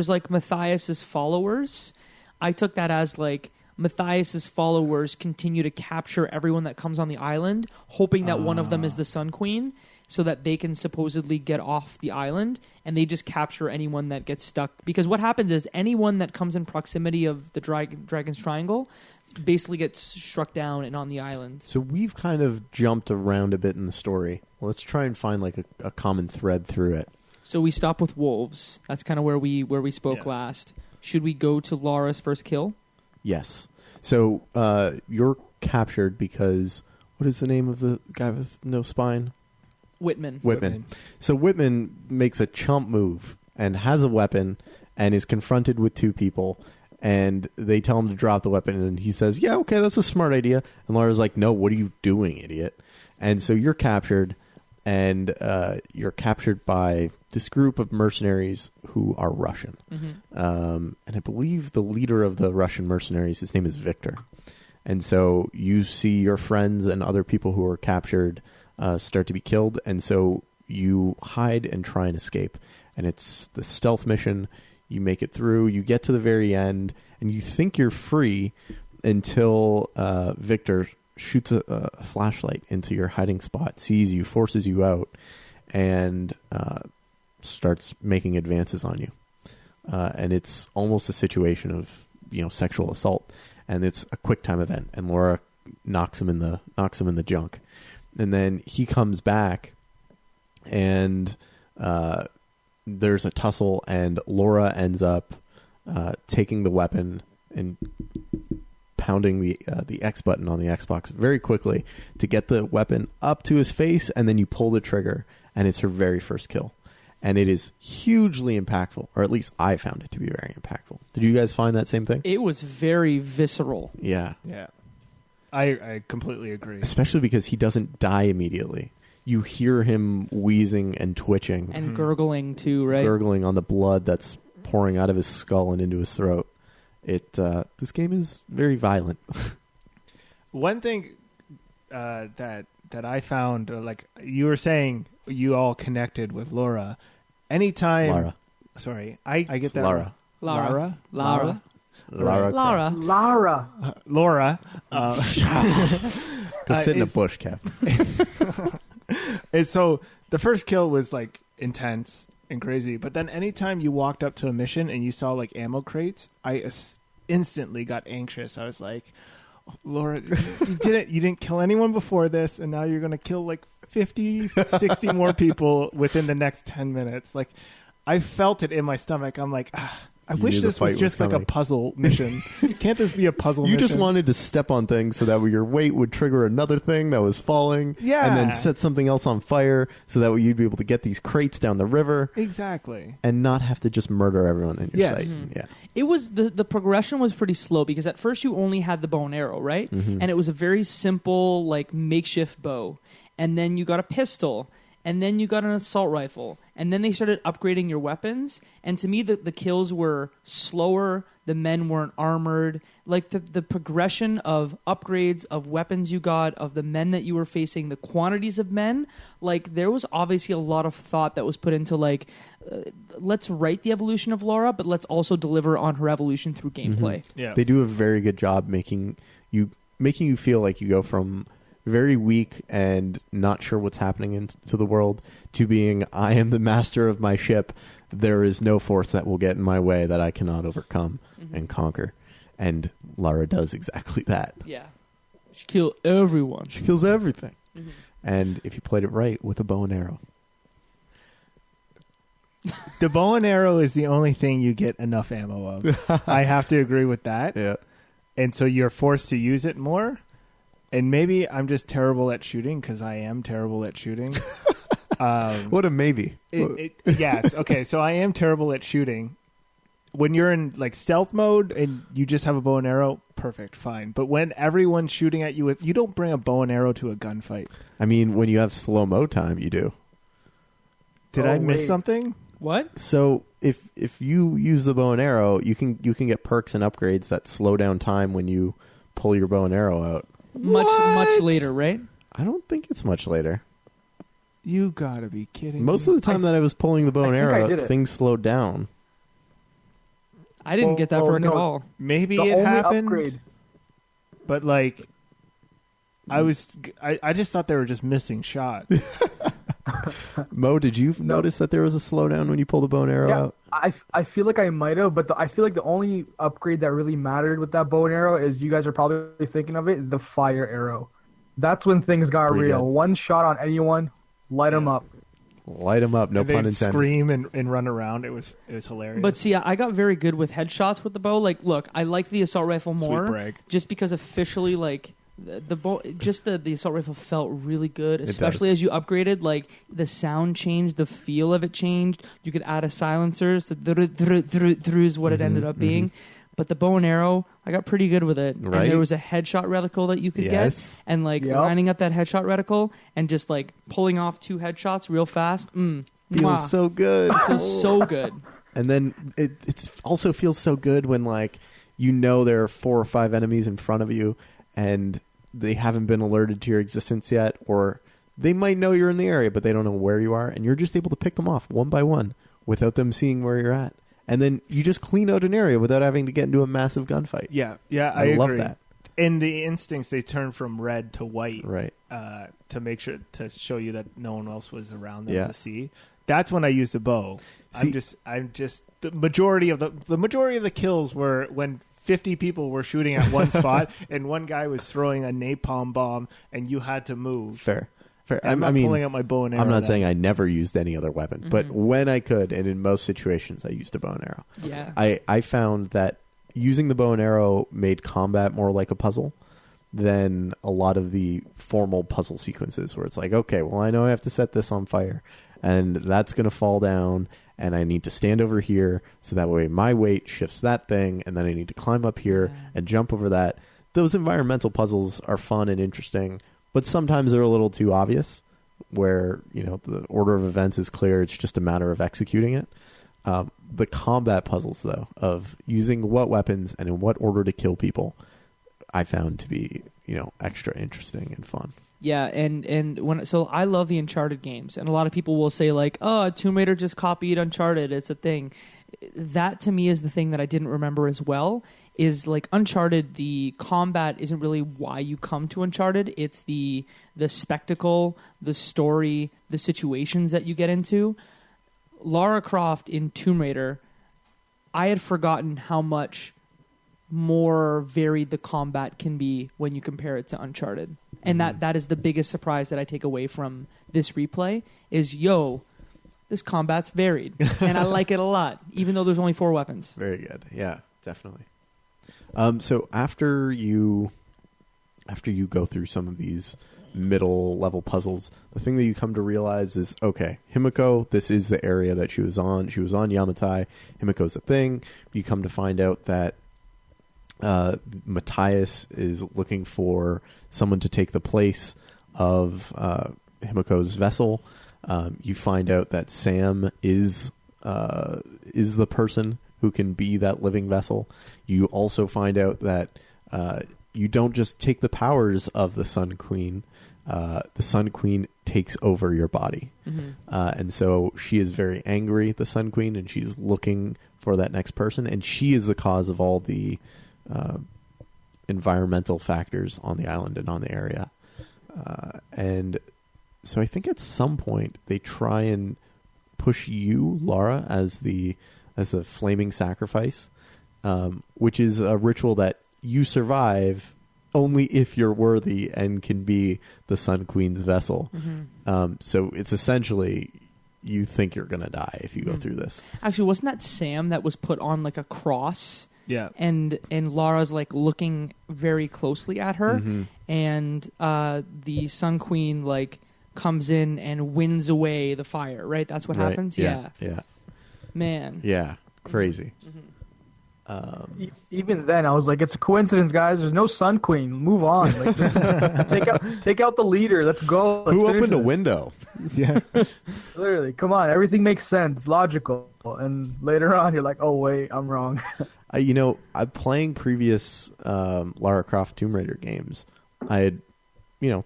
like Matthias's followers. I took that as like Matthias's followers continue to capture everyone that comes on the island, hoping that one of them is the Sun Queen, so that they can supposedly get off the island, and they just capture anyone that gets stuck. Because what happens is anyone that comes in proximity of the Dragon's Triangle basically gets struck down and on the island. So we've kind of jumped around a bit in the story. Let's try and find like a common thread through it. So we stop with wolves. That's kind of where we spoke last. Should we go to Lara's first kill? Yes. So you're captured because what is the name of the guy with no spine? Whitman. So Whitman makes a chump move and has a weapon and is confronted with two people, and they tell him to drop the weapon, and he says, yeah, okay, that's a smart idea. And Lara's like, no, what are you doing, idiot? And so you're captured, and you're captured by this group of mercenaries who are Russian. And I believe the leader of the Russian mercenaries, his name is Victor. And so you see your friends and other people who are captured start to be killed, and so you hide and try and escape. And it's the stealth mission. You make it through, you get to the very end, and you think you're free until Victor shoots a flashlight into your hiding spot, sees you, forces you out, and starts making advances on you. And it's almost a situation of sexual assault, and it's a quick time event. And Lara knocks him in the junk, and then he comes back, and there's a tussle, and Lara ends up taking the weapon and pounding the X button on the Xbox very quickly to get the weapon up to his face, and then you pull the trigger, and it's her very first kill. And it is hugely impactful, or at least I found it to be very impactful. Did you guys find that same thing? It was very visceral. Yeah. Yeah. I completely agree. Especially because he doesn't die immediately. You hear him wheezing and twitching. And gurgling too, right? Gurgling on the blood that's pouring out of his skull and into his throat. This game is very violent. One thing that I found, like you were saying, you all connected with Lara. Anytime... Lara. Sorry, I get it's that... Lara. Lara. Lara. Laura. Go sit in a bush, Kev. And so the first kill was like intense and crazy, but then anytime you walked up to a mission and you saw like ammo crates, I instantly got anxious. I was like, oh, Lara, you didn't kill anyone before this, and now you're going to kill like 50, 60 more people within the next 10 minutes. Like, I felt it in my stomach. I'm like, I wish this was just like a puzzle mission. Can't this be a puzzle mission? You just wanted to step on things so that your weight would trigger another thing that was falling. Yeah. And then set something else on fire so that you'd be able to get these crates down the river. Exactly. And not have to just murder everyone in your sight. Mm-hmm. Yeah. It was the progression was pretty slow because at first you only had the bow and arrow, right? Mm-hmm. And it was a very simple like makeshift bow. And then you got a pistol. And then you got an assault rifle. And then they started upgrading your weapons. And to me, the kills were slower. The men weren't armored. Like the progression of upgrades, of weapons you got, of the men that you were facing, the quantities of men. Like there was obviously a lot of thought that was put into like, let's write the evolution of Lara, but let's also deliver on her evolution through gameplay. Mm-hmm. Yeah. They do a very good job making you feel like you go from very weak and not sure what's happening into the world to being, I am the master of my ship. There is no force that will get in my way that I cannot overcome and conquer. And Lara does exactly that. Yeah. She killed everyone. She kills everything. Mm-hmm. And if you played it right, with a bow and arrow. The bow and arrow is the only thing you get enough ammo of. I have to agree with that. Yeah. And so you're forced to use it more. And maybe I'm just terrible at shooting because I am terrible at shooting. What a maybe. Yes. Okay. So I am terrible at shooting. When you're in like stealth mode and you just have a bow and arrow, perfect, fine. But when everyone's shooting at you, you don't bring a bow and arrow to a gunfight. I mean, when you have slow-mo time, you do. Did I miss something? What? So if you use the bow and arrow, you can get perks and upgrades that slow down time when you pull your bow and arrow out. Much later, right? I don't think it's much later. You gotta be kidding Most me. of the time that I was pulling the bow and arrow out, things slowed down. I didn't get that perk at all. Maybe The it only happened, upgrade. but like, I just thought they were just missing shots. Mo, did you notice that there was a slowdown when you pull the bow and arrow out? I feel like I might have, but I feel like the only upgrade that really mattered with that bow and arrow is you guys are probably thinking of it, the fire arrow. That's when things got real. Good. One shot on anyone, light them up. Light them up, no and pun they'd intended. scream and run around. It was hilarious. But see, I got very good with headshots with the bow. Like, look, I liked the assault rifle more, Sweet brag. just because officially, like, the bow, just the assault rifle felt really good, especially does. as you upgraded. Like, the sound changed, the feel of it changed. You could add a silencer, so is what it ended up being. But the bow and arrow, I got pretty good with it. Right. And there was a headshot reticle that you could get. And, like, lining up that headshot reticle and just, like, pulling off 2 headshots real fast. Feels so good. It feels so good. And then it also feels so good when, like, you know there are 4 or 5 enemies in front of you and they haven't been alerted to your existence yet, or they might know you're in the area, but they don't know where you are, and you're just able to pick them off one by one without them seeing where you're at. And then you just clean out an area without having to get into a massive gunfight. Yeah, I love agree. that. In the instincts, they turn from red to white, Right? to make sure to show you that no one else was around them to see. That's when I use the bow. I'm just the majority of the kills were when 50 people were shooting at one spot and one guy was throwing a napalm bomb and you had to move. Fair. I'm not pulling out my bow and arrow. I'm not saying I never used any other weapon, but when I could, and in most situations, I used a bow and arrow. Yeah. I found that using the bow and arrow made combat more like a puzzle than a lot of the formal puzzle sequences where it's like, okay, well, I know I have to set this on fire, and that's going to fall down, and I need to stand over here, so that way my weight shifts that thing, and then I need to climb up here and jump over that. Those environmental puzzles are fun and interesting, but sometimes they're a little too obvious, where, you know, the order of events is clear. It's just a matter of executing it. The combat puzzles, though, of using what weapons and in what order to kill people, I found to be, you know, extra interesting and fun. Yeah, so I love the Uncharted games, and a lot of people will say like, "Oh, Tomb Raider just copied Uncharted. It's a thing." That to me is the thing that I didn't remember as well. Is like Uncharted, the combat isn't really why you come to Uncharted. It's the spectacle, the story, the situations that you get into. Lara Croft in Tomb Raider, I had forgotten how much more varied the combat can be when you compare it to Uncharted. And that is the biggest surprise that I take away from this replay is, this combat's varied. And I like it a lot, even though there's only 4 weapons. Very good. Yeah, definitely. So after you go through some of these middle level puzzles, the thing that you come to realize is, okay, Himiko, this is the area that she was on. She was on Yamatai. Himiko's a thing. You come to find out that Matthias is looking for someone to take the place of Himiko's vessel. You find out that Sam is the person who can be that living vessel. You also find out that you don't just take the powers of the Sun Queen. The Sun Queen takes over your body. And so she is very angry, the Sun Queen, and she's looking for that next person. And she is the cause of all the environmental factors on the island and on the area. And so I think at some point they try and push you, Lara, as the flaming sacrifice, which is a ritual that you survive only if you're worthy and can be the Sun Queen's vessel. So it's essentially, you think you're going to die if you go through this. Actually, wasn't that Sam that was put on like a cross? Yeah. And Lara's like looking very closely at her, and the Sun Queen like comes in and wins away the fire, right? That's what happens? Yeah. Man. Yeah. Crazy. Even then, I was like, it's a coincidence, guys. There's no Sun Queen. Move on. Like, take out the leader. Let's go. Who opened a window? Yeah. Literally, come on. Everything makes sense, logical. And later on, you're like, oh, wait, I'm wrong. I'm playing previous Lara Croft Tomb Raider games. I had,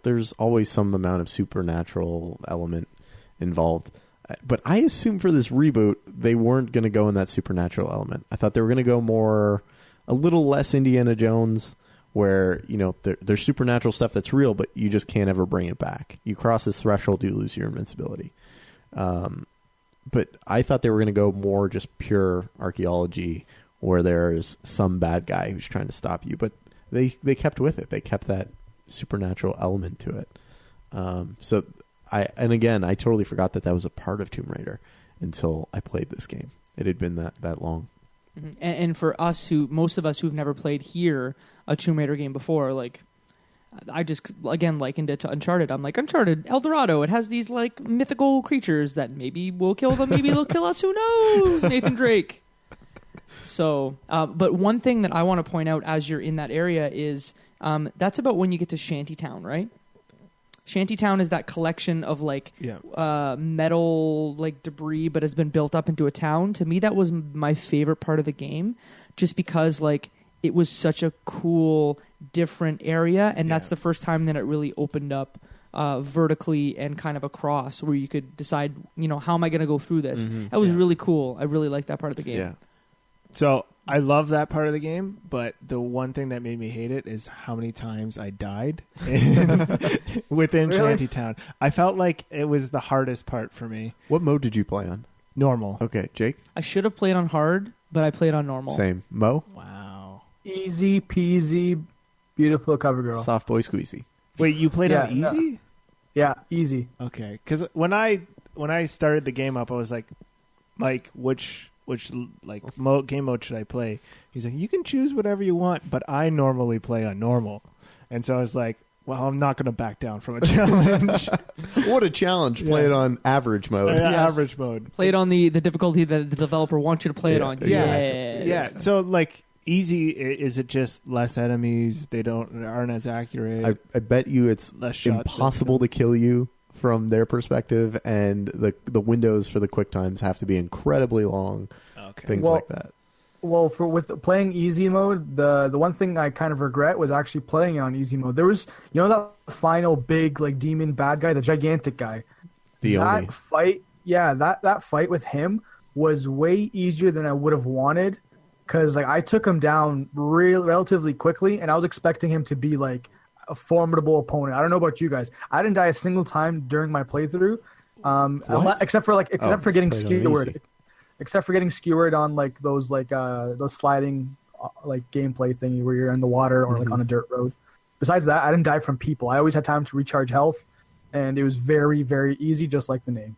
there's always some amount of supernatural element involved. But I assumed for this reboot, they weren't going to go in that supernatural element. I thought they were going to go a little less Indiana Jones, where, there's supernatural stuff that's real, but you just can't ever bring it back. You cross this threshold, you lose your invincibility. But I thought they were going to go more just pure archaeology, where there's some bad guy who's trying to stop you. But they kept with it. They kept that supernatural element to it. I totally forgot that was a part of Tomb Raider until I played this game. It had been that long. Mm-hmm. And for us, most of us who've never played here a Tomb Raider game before, like, I just, again, likened it to Uncharted. I'm like, Uncharted, El Dorado, it has these, like, mythical creatures that maybe we'll kill them, maybe they'll kill us, who knows? Nathan Drake. So, but one thing that I want to point out as you're in that area is that's about when you get to Shantytown, right? Shantytown is that collection of metal debris, but has been built up into a town. To me, that was my favorite part of the game, just because it was such a cool, different area, and that's the first time that it really opened up vertically and kind of across, where you could decide, how am I going to go through this? Mm-hmm. That was really cool. I really liked that part of the game. Yeah. So I love that part of the game, but the one thing that made me hate it is how many times I died within Shantytown. I felt like it was the hardest part for me. What mode did you play on? Normal. Okay, Jake? I should have played on hard, but I played on normal. Same. Mo? Wow. Easy peasy, beautiful cover girl. Soft boy squeezy. Wait, you played on easy? Yeah, easy. Okay, because when I started the game up, I was like, which game mode should I play? He's like, you can choose whatever you want, but I normally play on normal. And so I was like, well, I'm not going to back down from a challenge. What a challenge. Play it on average mode. Average mode. Play it on the difficulty that the developer wants you to play it on. Yeah. So easy, is it just less enemies? They aren't as accurate. I bet you it's less impossible to kill you from their perspective, and the windows for the quick times have to be incredibly long. Okay. Things like that. Well, with playing easy mode, the one thing I kind of regret was actually playing on easy mode. There was, that final big demon bad guy, the gigantic guy. That fight with him was way easier than I would have wanted, because I took him down relatively quickly, and I was expecting him to be a formidable opponent. I don't know about you guys. I didn't die a single time during my playthrough, except for getting skewered. Except for getting skewered on those sliding gameplay thingy where you're in the water or on a dirt road. Besides that, I didn't die from people. I always had time to recharge health, and it was very, very easy, just like the name.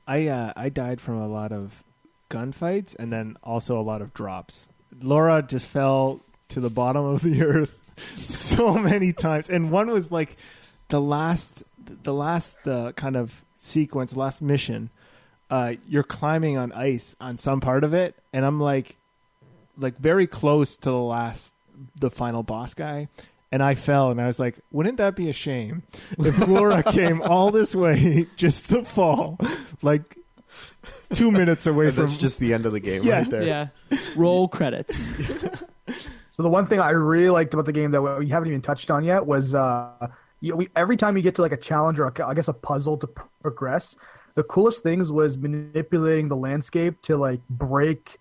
I died from a lot of gunfights and then also a lot of drops. Laura just fell to the bottom of the earth so many times, and one was the last kind of sequence, last mission. You're climbing on ice on some part of it, and I'm very close to the final boss guy, and I fell, and I was like, wouldn't that be a shame if Laura came all this way just to fall 2 minutes away from... That's just the end of the game right there. Yeah. Roll credits. So the one thing I really liked about the game that we haven't even touched on yet was every time you get to a challenge or I guess a puzzle to progress, the coolest things was manipulating the landscape to break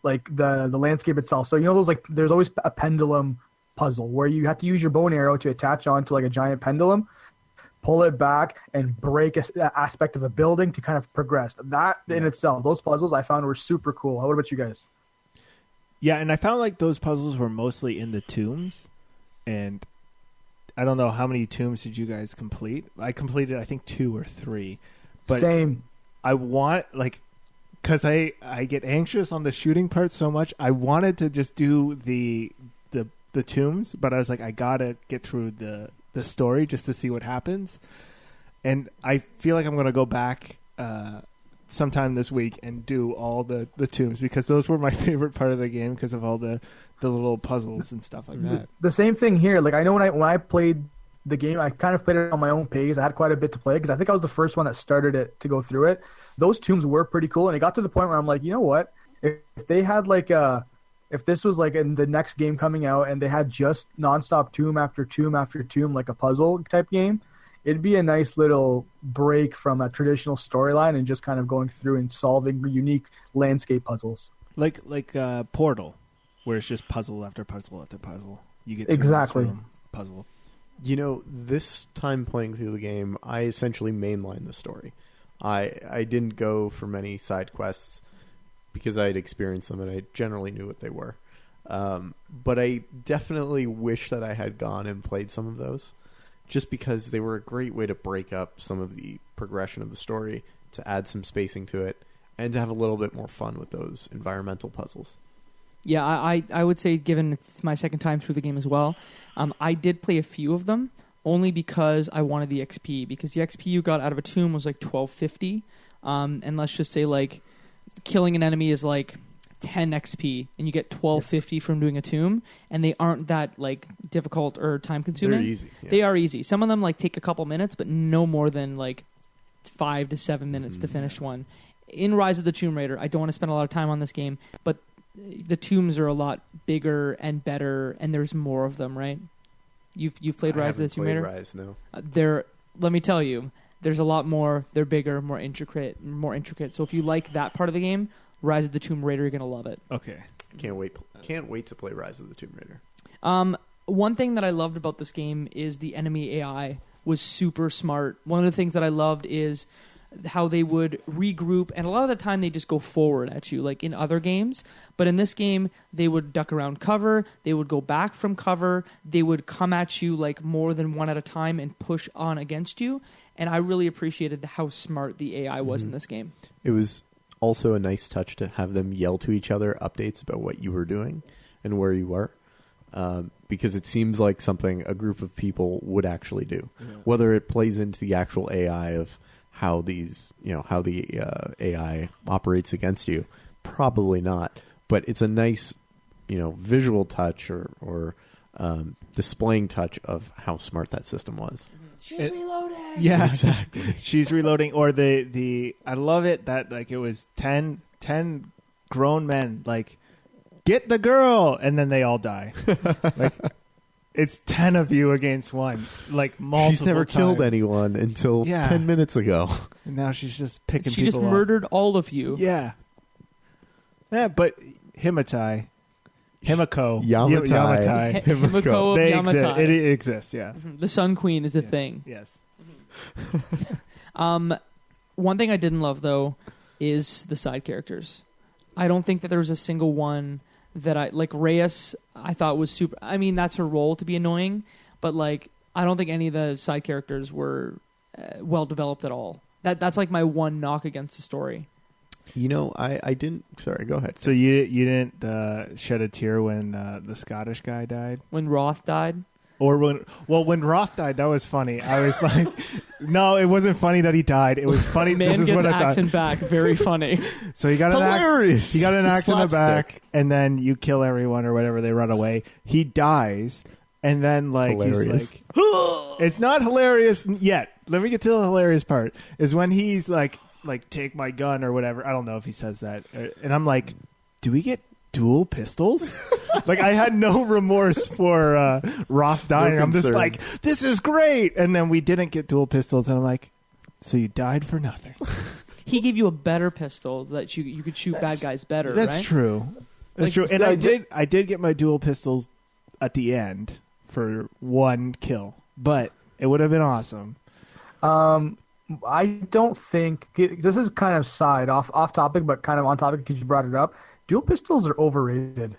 the landscape itself. So those there's always a pendulum puzzle where you have to use your bow and arrow to attach onto a giant pendulum, pull it back, and break an aspect of a building to kind of progress. That in itself, those puzzles I found were super cool. What about you guys? Yeah, and I found those puzzles were mostly in the tombs, and I don't know how many tombs did you guys complete. I completed I think 2 or 3. But same. I want because I get anxious on the shooting part so much. I wanted to just do the tombs, but I was like, I gotta get through the story just to see what happens. And I feel like I'm going to go back sometime this week and do all the tombs, because those were my favorite part of the game because of all the little puzzles and stuff like that. The same thing here. Like, I know when I played the game, I kind of played it on my own pace. I had quite a bit to play because I think I was the first one that started it to go through it. Those tombs were pretty cool, and it got to the point where I'm like, you know what? If they had if this was like in the next game coming out and they had just nonstop tomb after tomb after tomb, like a puzzle type game, it'd be a nice little break from a traditional storyline and just kind of going through and solving unique landscape puzzles. Like Portal, where it's just puzzle after puzzle after puzzle. You get exactly puzzle. You know, this time playing through the game, I essentially mainlined the story. I didn't go for many side quests because I had experienced them and I generally knew what they were. But I definitely wish that I had gone and played some of those, just because they were a great way to break up some of the progression of the story, to add some spacing to it, and to have a little bit more fun with those environmental puzzles. Yeah, I would say, given it's my second time through the game as well, I did play a few of them only because I wanted the XP, because the XP you got out of a tomb was like 1250, and let's just say like killing an enemy is like 10 XP, and you get 1250 from doing a tomb, and they aren't that like difficult or time consuming. They're easy. Yeah. They are easy. Some of them like take a couple minutes, but no more than like 5 to 7 minutes to finish one. In Rise of the Tomb Raider, I don't want to spend a lot of time on this game, but the tombs are a lot bigger and better, and there's more of them, right? You've played Rise of the Tomb Raider? Rise, no. Let me tell you, there's a lot more. They're bigger, more intricate. So if you like that part of the game, Rise of the Tomb Raider, you're gonna love it. Okay, can't wait to play Rise of the Tomb Raider. One thing that I loved about this game is the enemy AI was super smart. One of the things that I loved is how they would regroup, and a lot of the time they just go forward at you, like in other games. But in this game, they would duck around cover, they would go back from cover, they would come at you like more than one at a time and push on against you. And I really appreciated how smart the AI was in this game. It was also a nice touch to have them yell to each other updates about what you were doing and where you were, because it seems like something a group of people would actually do. Yeah. Whether it plays into the actual AI of how the AI operates against you, probably not. But it's a nice, visual touch or displaying touch of how smart that system was. She's reloading. Yeah, exactly. She's reloading. Or the I love it that like it was 10 grown men like, get the girl, and then they all die. Like, it's 10 of you against one, like multiple She's never times. killed anyone until 10 minutes ago. And now she's just picking She people just murdered all of you. Yeah. Yeah, but Himiko. Yamatai. Himiko of They Yamatai. It exists, yeah. The Sun Queen is a thing. Yes. One thing I didn't love, though, is the side characters. I don't think that there was a single one that like Reyes, I thought was super. I mean, that's her role to be annoying, but like, I don't think any of the side characters were well developed at all. That's like my one knock against the story. I didn't. Sorry, go ahead. So you didn't shed a tear when the Scottish guy died? When Roth died? Or when Roth died, that was funny. I was like, no, it wasn't funny that he died. It was funny. Man this is gets what I accent back. Very funny. So he got an hilarious. He got an axe in the back, slapstick. and then you kill everyone or whatever. They run away. He dies, and then like hilarious. He's like, it's not hilarious yet. Let me get to the hilarious part. Is when he's like take my gun or whatever. I don't know if he says that, and I'm like, do we get dual pistols? Like, I had no remorse for Roth dying. No I'm just concern. like, this is great. And then we didn't get dual pistols, and I'm like, so you died for nothing. He gave you a better pistol that you could shoot bad guys better. That's right? true. That's Like, true. And so I did get my dual pistols at the end for one kill, but it would have been awesome. I don't think this is kind of off topic, but kind of on topic because you brought it up. Dual pistols are overrated.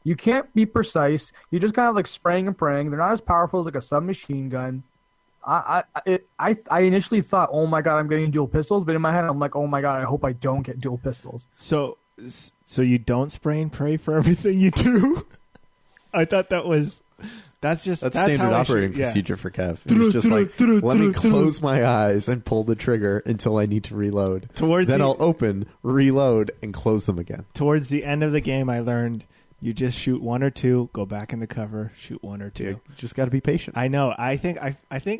You can't be precise. You're just kind of like spraying and praying. They're not as powerful as like a submachine gun. I initially thought, oh my god, I'm getting dual pistols, but in my head I'm like, oh my god, I hope I don't get dual pistols. So you don't spray and pray for everything you do? I thought that was That's standard operating procedure for Kev. He's just like, let me close my eyes and pull the trigger until I need to reload. Then I'll open, reload, and close them again. Towards the end of the game, I learned you just shoot one or two, go back into cover, shoot one or two. You just got to be patient. I know. I think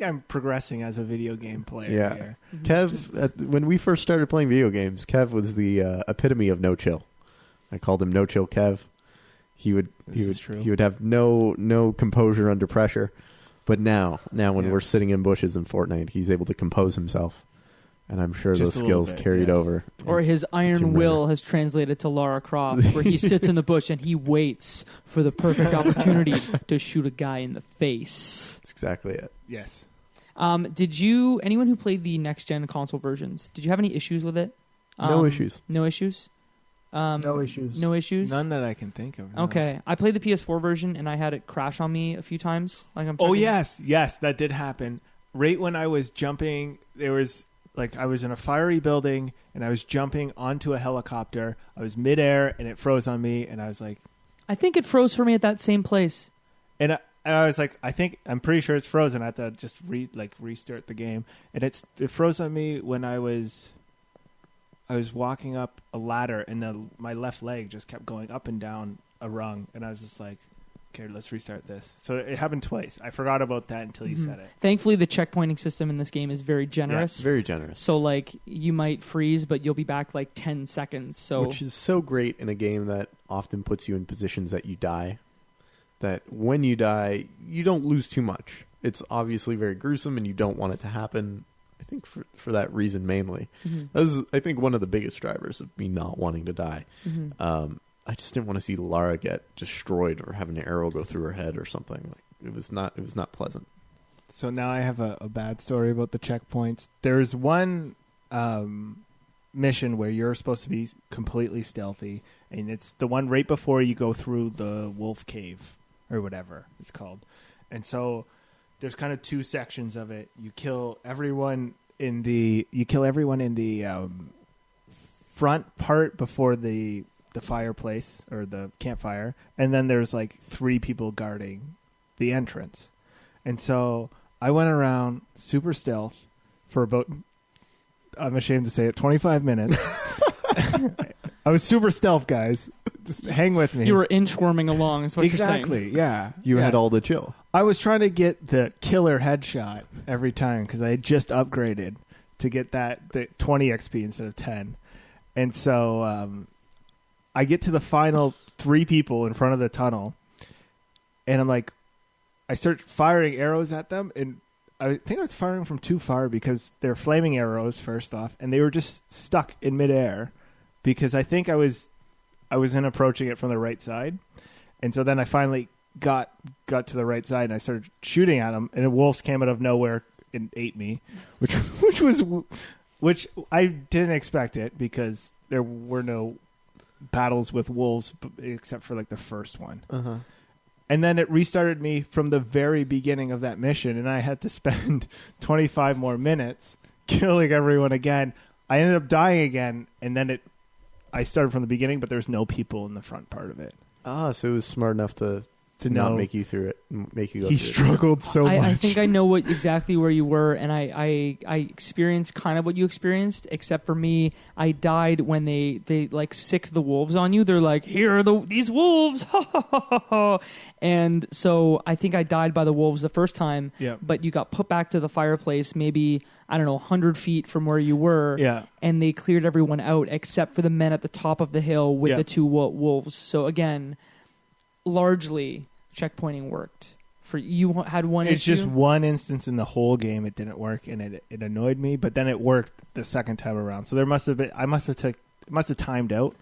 I'm progressing as a video game player here. Kev, when we first started playing video games, Kev was the epitome of no chill. I called him No Chill Kev. He would have no composure under pressure. But now when we're sitting in bushes in Fortnite, he's able to compose himself. And I'm sure those skills carried over. Or his iron will has translated to Lara Croft, where he sits in the bush and he waits for the perfect opportunity to shoot a guy in the face. That's exactly it. Yes. Anyone who played the next-gen console versions, did you have any issues with it? No issues. No issues? No issues. No issues? None that I can think of. No. Okay. I played the PS4 version, and I had it crash on me a few times. Yes, that did happen. Right when I was jumping, there was... I was in a fiery building, and I was jumping onto a helicopter. I was midair, and it froze on me, and I was like... I think it froze for me at that same place. And I was like, I'm pretty sure it's frozen. I had to just restart the game. And it froze on me when I was walking up a ladder, and my left leg just kept going up and down a rung, and I was just like... Okay, let's restart this. So it happened twice. I forgot about that until you said it. Thankfully, the checkpointing system in this game is very generous. Yeah, very generous. So, you might freeze, but you'll be back 10 seconds. So, which is so great in a game that often puts you in positions that you die. That when you die, you don't lose too much. It's obviously very gruesome, and you don't want it to happen. I think for that reason mainly. That was, I think, one of the biggest drivers of me not wanting to die. I just didn't want to see Lara get destroyed or have an arrow go through her head or something. It was not pleasant. So now I have a bad story about the checkpoints. There's one mission where you're supposed to be completely stealthy, and it's the one right before you go through the wolf cave or whatever it's called. And so there's kind of two sections of it. You kill everyone in the front part before the fireplace or the campfire, and then there's 3 people guarding the entrance. And so I went around super stealth for about, I'm ashamed to say it, 25 minutes. I was super stealth, guys. Just hang with me. You were inchworming along, is what you're saying. Exactly, yeah. You had all the chill. I was trying to get the killer headshot every time because I had just upgraded to get the 20 XP instead of 10. And so I get to the final 3 people in front of the tunnel, and I start firing arrows at them, and I think I was firing from too far because they're flaming arrows first off, and they were just stuck in midair because I think I was in approaching it from the right side, and so then I finally got to the right side and I started shooting at them, and the wolves came out of nowhere and ate me, which I didn't expect it because there were no battles with wolves except for the first one. And then it restarted me from the very beginning of that mission, and I had to spend 25 more minutes killing everyone again. I ended up dying again, and then I started from the beginning, but there's no people in the front part of it. So it was smart enough to not make you through it, make you go. He struggled so much. I think I know exactly where you were, and I experienced kind of what you experienced, except for me, I died when they sicked the wolves on you. They're like, here are these wolves, and so I think I died by the wolves the first time. Yeah. But you got put back to the fireplace, maybe 100 feet from where you were. Yeah. And they cleared everyone out except for the men at the top of the hill with the 2 wolves. So again, largely checkpointing worked. For you had one issue? It's just one instance in the whole game it didn't work, and it annoyed me, but then it worked the second time around. So there must have been, it must have timed out.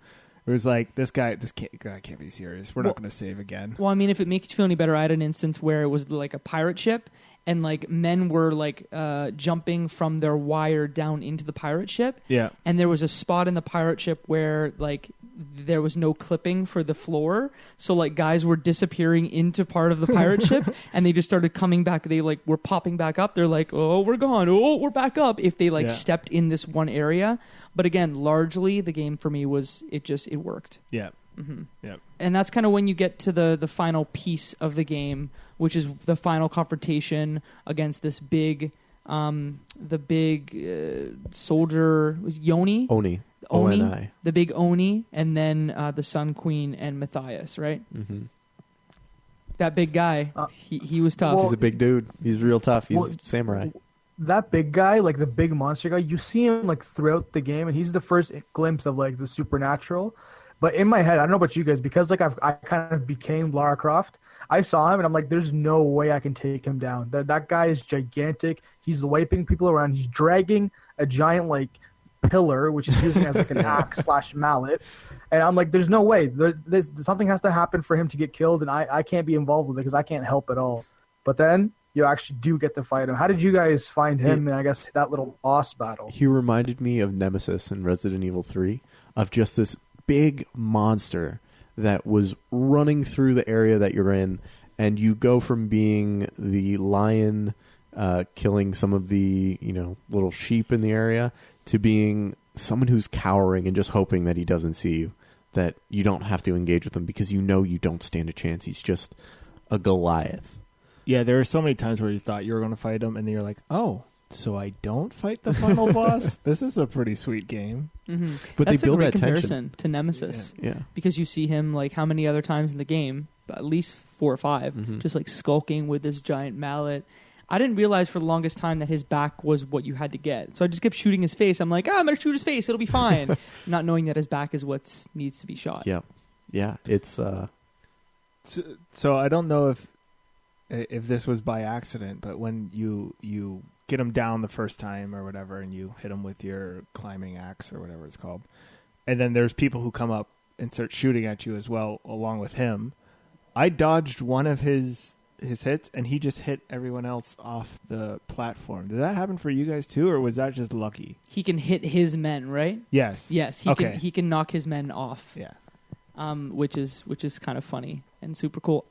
It was like, this guy can't be serious. We're not going to save again. Well, I mean, if it makes you feel any better, I had an instance where it was like a pirate ship, and men were jumping from their wire down into the pirate ship. Yeah. And there was a spot in the pirate ship where there was no clipping for the floor, so guys were disappearing into part of the pirate ship, and they just started coming back. They were popping back up. They're like, oh, we're gone. Oh, we're back up. If they stepped in this one area. But again, largely the game for me was it worked. Yeah. Mm-hmm. Yep. And that's kind of when you get to the final piece of the game, which is the final confrontation against this big, soldier, was Yoni? Oni. Oni, O-N-I. the big Oni, and then the Sun Queen and Matthias, right? Mm-hmm. That big guy, he was tough. Well, He's a big dude. He's real tough. He's a samurai. That big guy, like the big monster guy, you see him like throughout the game, and he's the first glimpse of like the supernatural. But in my head, I don't know about you guys, because like I kind of became Lara Croft. I saw him and I'm like, there's no way I can take him down. That guy is gigantic. He's wiping people around. He's dragging a giant like pillar, which he's using as like an axe / mallet. And I'm like, there's no way. Something has to happen for him to get killed, and I can't be involved with it because I can't help at all. But then you actually do get to fight him. How did you guys find him and I guess that little boss battle? He reminded me of Nemesis in Resident Evil 3, of just this big monster that was running through the area that you're in, and you go from being the lion killing some of the little sheep in the area to being someone who's cowering and just hoping that he doesn't see you, that you don't have to engage with him because you don't stand a chance. He's just a Goliath. Yeah, there were so many times where you thought you were going to fight him, and then you're like, oh, so I don't fight the final boss? This is a pretty sweet game. Mm-hmm. But that's they build a great that comparison tension to Nemesis. Yeah. Because you see him like how many other times in the game, at least 4 or 5, just like skulking with this giant mallet. I didn't realize for the longest time that his back was what you had to get. So I just kept shooting his face. I'm like, I'm going to shoot his face. It'll be fine. Not knowing that his back is what needs to be shot. Yeah. Yeah. It's... So I don't know if this was by accident, but when you get him down the first time or whatever, and you hit him with your climbing axe or whatever it's called, and then there's people who come up and start shooting at you as well along with him. I dodged one of his hits, and he just hit everyone else off the platform. Did that happen for you guys too, or was that just lucky? He can hit his men, right? Yes. He can knock his men off. Yeah. Which is kind of funny and super cool.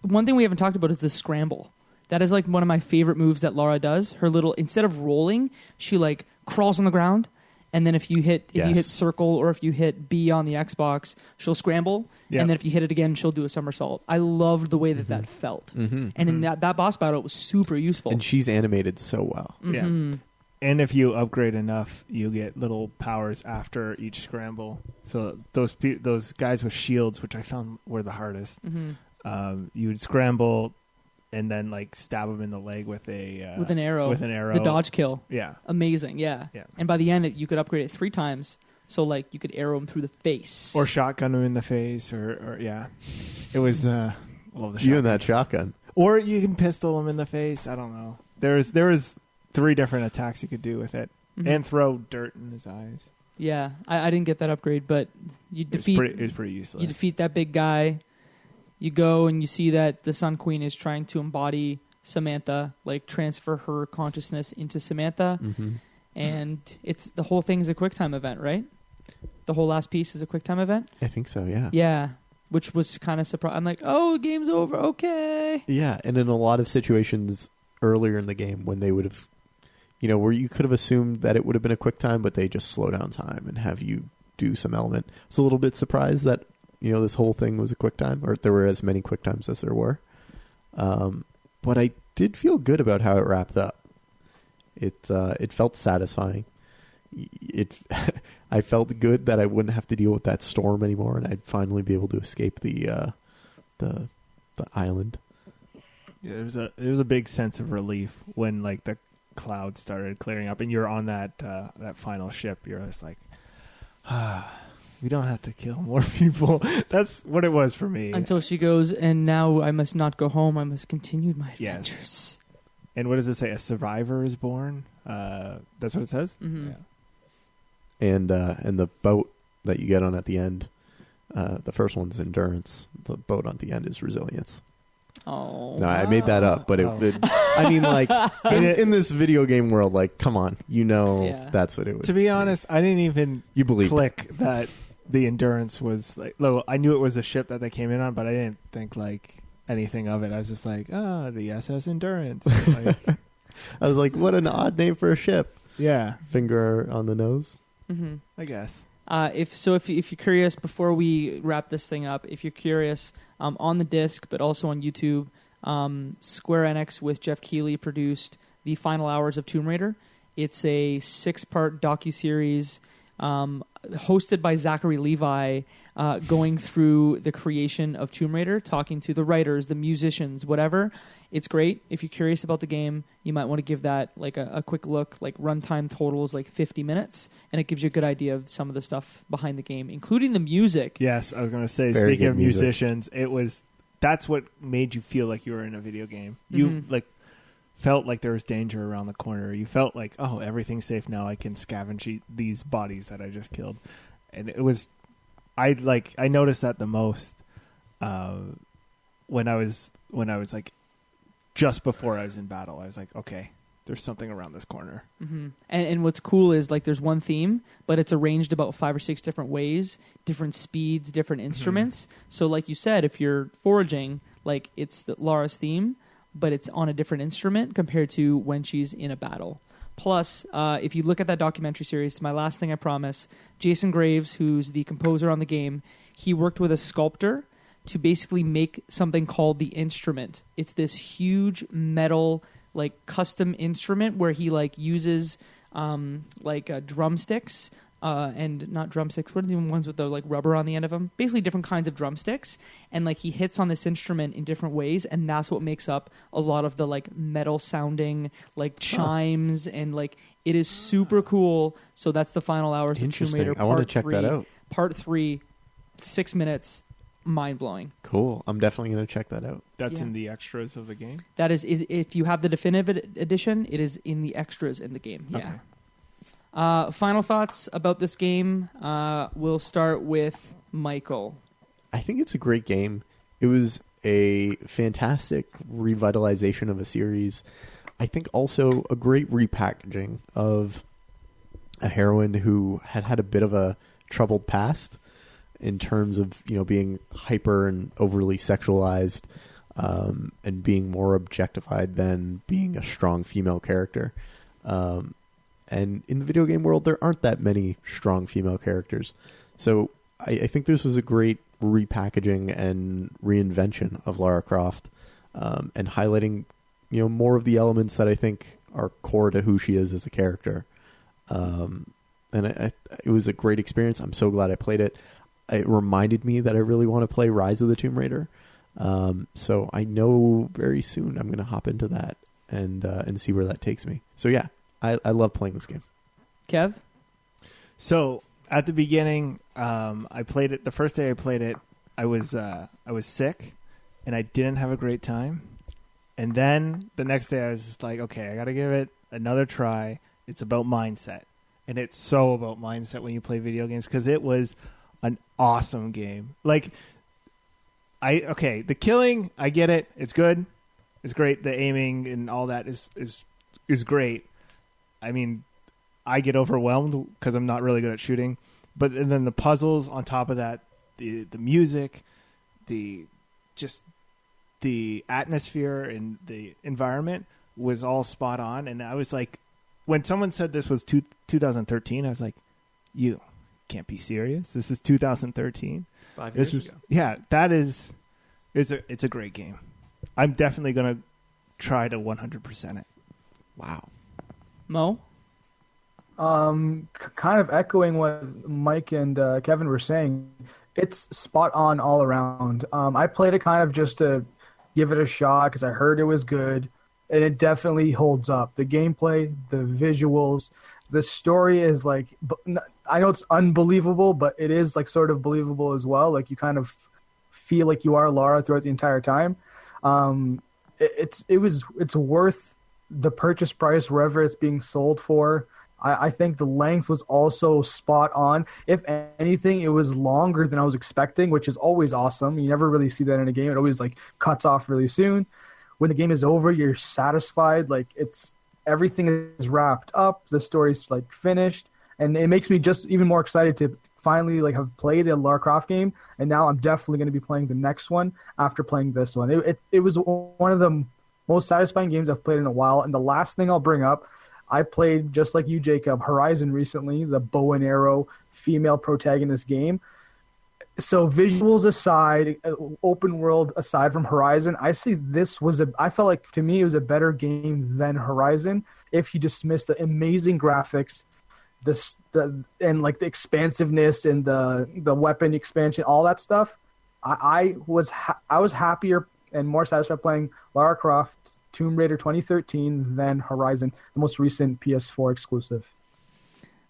One thing we haven't talked about is the scramble. That is like one of my favorite moves that Lara does. Her little, instead of rolling, she like crawls on the ground, and then if you hit circle or if you hit B on the Xbox, she'll scramble, and then if you hit it again, she'll do a somersault. I loved the way that felt, and in that boss battle, it was super useful. And she's animated so well. Yeah. And if you upgrade enough, you get little powers after each scramble. So those guys with shields, which I found were the hardest, you would scramble and then like stab them in the leg with an arrow. The dodge kill. Yeah. Amazing. Yeah. And by the end, you could upgrade it 3 times. So like you could arrow him through the face, or shotgun him in the face, or it was the you and that shotgun, or you can pistol him in the face. I don't know. There was 3 different attacks you could do with it, and throw dirt in his eyes. Yeah, I didn't get that upgrade, but you defeat. It was pretty useless. You defeat that big guy. You go and you see that the Sun Queen is trying to embody Samantha, like transfer her consciousness into Samantha, and the whole thing's a QuickTime event, right? The whole last piece is a QuickTime event. I think so. Yeah. Yeah, which was kind of surprising. I'm like, oh, game's over. Okay. Yeah, and in a lot of situations earlier in the game when they would have, where you could have assumed that it would have been a QuickTime, but they just slow down time and have you do some element. I was a little bit surprised that this whole thing was a QuickTime, or there were as many QuickTimes as there were. But I did feel good about how it wrapped up. It felt satisfying. I felt good that I wouldn't have to deal with that storm anymore, and I'd finally be able to escape the island. Yeah, it was a big sense of relief when like the clouds started clearing up, and you're on that final ship. You're just like, we don't have to kill more people. That's what it was for me. Until she goes, and now I must not go home. I must continue my adventures. Yes. And what does it say? A survivor is born? That's what it says? Mm-hmm. Yeah. And the boat that you get on at the end, the first one's endurance. The boat on the end is resilience. Oh. No, I made that up, but I mean, like, in this video game world, like, come on, that's what it was. To be honest, I didn't even click that the endurance was like, I knew it was a ship that they came in on, but I didn't think like anything of it. I was just like, the SS Endurance. Like, I was like, what an odd name for a ship. Yeah. Finger on the nose. Mm-hmm. I guess. If you're curious, before we wrap this thing up, if you're curious, on the disc, but also on YouTube, Square Enix with Jeff Keighley produced The Final Hours of Tomb Raider. It's a 6-part docuseries hosted by Zachary Levi, going through the creation of Tomb Raider, talking to the writers, the musicians, whatever. It's great. If you're curious about the game, you might want to give that like a quick look. Like runtime total is like 50 minutes, and it gives you a good idea of some of the stuff behind the game, including the music. Yes, I was going to say, Very speaking of music. musicians, that's what made you feel like you were in a video game. You like felt like there was danger around the corner. You felt like, oh, everything's safe now. I can scavenge these bodies that I just killed. And it was, I noticed that the most when I was like just before I was in battle. I was like, okay, there's something around this corner. Mm-hmm. And what's cool is like there's one theme, but it's arranged about 5 or 6 different ways, different speeds, different instruments. So like you said, if you're foraging, like it's Lara's theme, but it's on a different instrument compared to when she's in a battle. Plus, if you look at that documentary series, my last thing I promise, Jason Graves, who's the composer on the game, he worked with a sculptor to basically make something called the instrument. It's this huge metal, like custom instrument where he like uses drumsticks, and not drumsticks. What are the ones with the like rubber on the end of them? Basically different kinds of drumsticks. And like he hits on this instrument in different ways, and that's what makes up a lot of the like metal sounding like chimes, and like it is super cool. So that's The Final Hours of Tomb Raider. I want to check that out. Part 3, 6 minutes, mind blowing. Cool. I'm definitely going to check that out. That's in the extras of the game? That is, if you have the definitive edition, it is in the extras in the game. Yeah. Okay. Final thoughts about this game. We'll start with Michael. I think it's a great game. It was a fantastic revitalization of a series. I think also a great repackaging of a heroine who had a bit of a troubled past in terms of, being hyper and overly sexualized, and being more objectified than being a strong female character. And in the video game world, there aren't that many strong female characters. So I think this was a great repackaging and reinvention of Lara Croft, and highlighting, more of the elements that I think are core to who she is as a character. And it was a great experience. I'm so glad I played it. It reminded me that I really want to play Rise of the Tomb Raider. So I know very soon I'm going to hop into that and see where that takes me. So yeah. I love playing this game. Kev? So at the beginning, I played it. The first day I played it, I was sick, and I didn't have a great time. And then the next day, I was just like, okay, I got to give it another try. It's about mindset, and it's so about mindset when you play video games, because it was an awesome game. Like, the killing, I get it. It's good. It's great. The aiming and all that is great. I mean, I get overwhelmed because I'm not really good at shooting. And then the puzzles on top of that, the music, the atmosphere and the environment was all spot on. And I was like, when someone said this was 2013, I was like, you can't be serious. This is 2013. 5 years ago. Yeah, it's a great game. I'm definitely going to try to 100% it. Wow. Mo? Kind of echoing what Mike and Kevin were saying, it's spot on all around. I played it kind of just to give it a shot because I heard it was good, and it definitely holds up. The gameplay, the visuals, the story is like, I know it's unbelievable, but it is like sort of believable as well. Like you kind of feel like you are Lara throughout the entire time. It's worth the purchase price wherever it's being sold for. I think the length was also spot on. If anything, it was longer than I was expecting, which is always awesome. You never really see that in a game. It always like cuts off really soon. When the game is over, you're satisfied. Like everything is wrapped up. The story's like finished, and it makes me just even more excited to finally like have played a Lara Croft game. And now I'm definitely going to be playing the next one after playing this one. It was one of the most satisfying games I've played in a while. And the last thing I'll bring up, I played, just like you, Jacob, Horizon recently, the bow and arrow female protagonist game. So visuals aside, open world aside from Horizon, I see I felt like, to me, it was a better game than Horizon if you dismiss the amazing graphics, and like the expansiveness and the weapon expansion, all that stuff. I was happier and more satisfied playing Lara Croft Tomb Raider 2013 than Horizon, the most recent PS4 exclusive.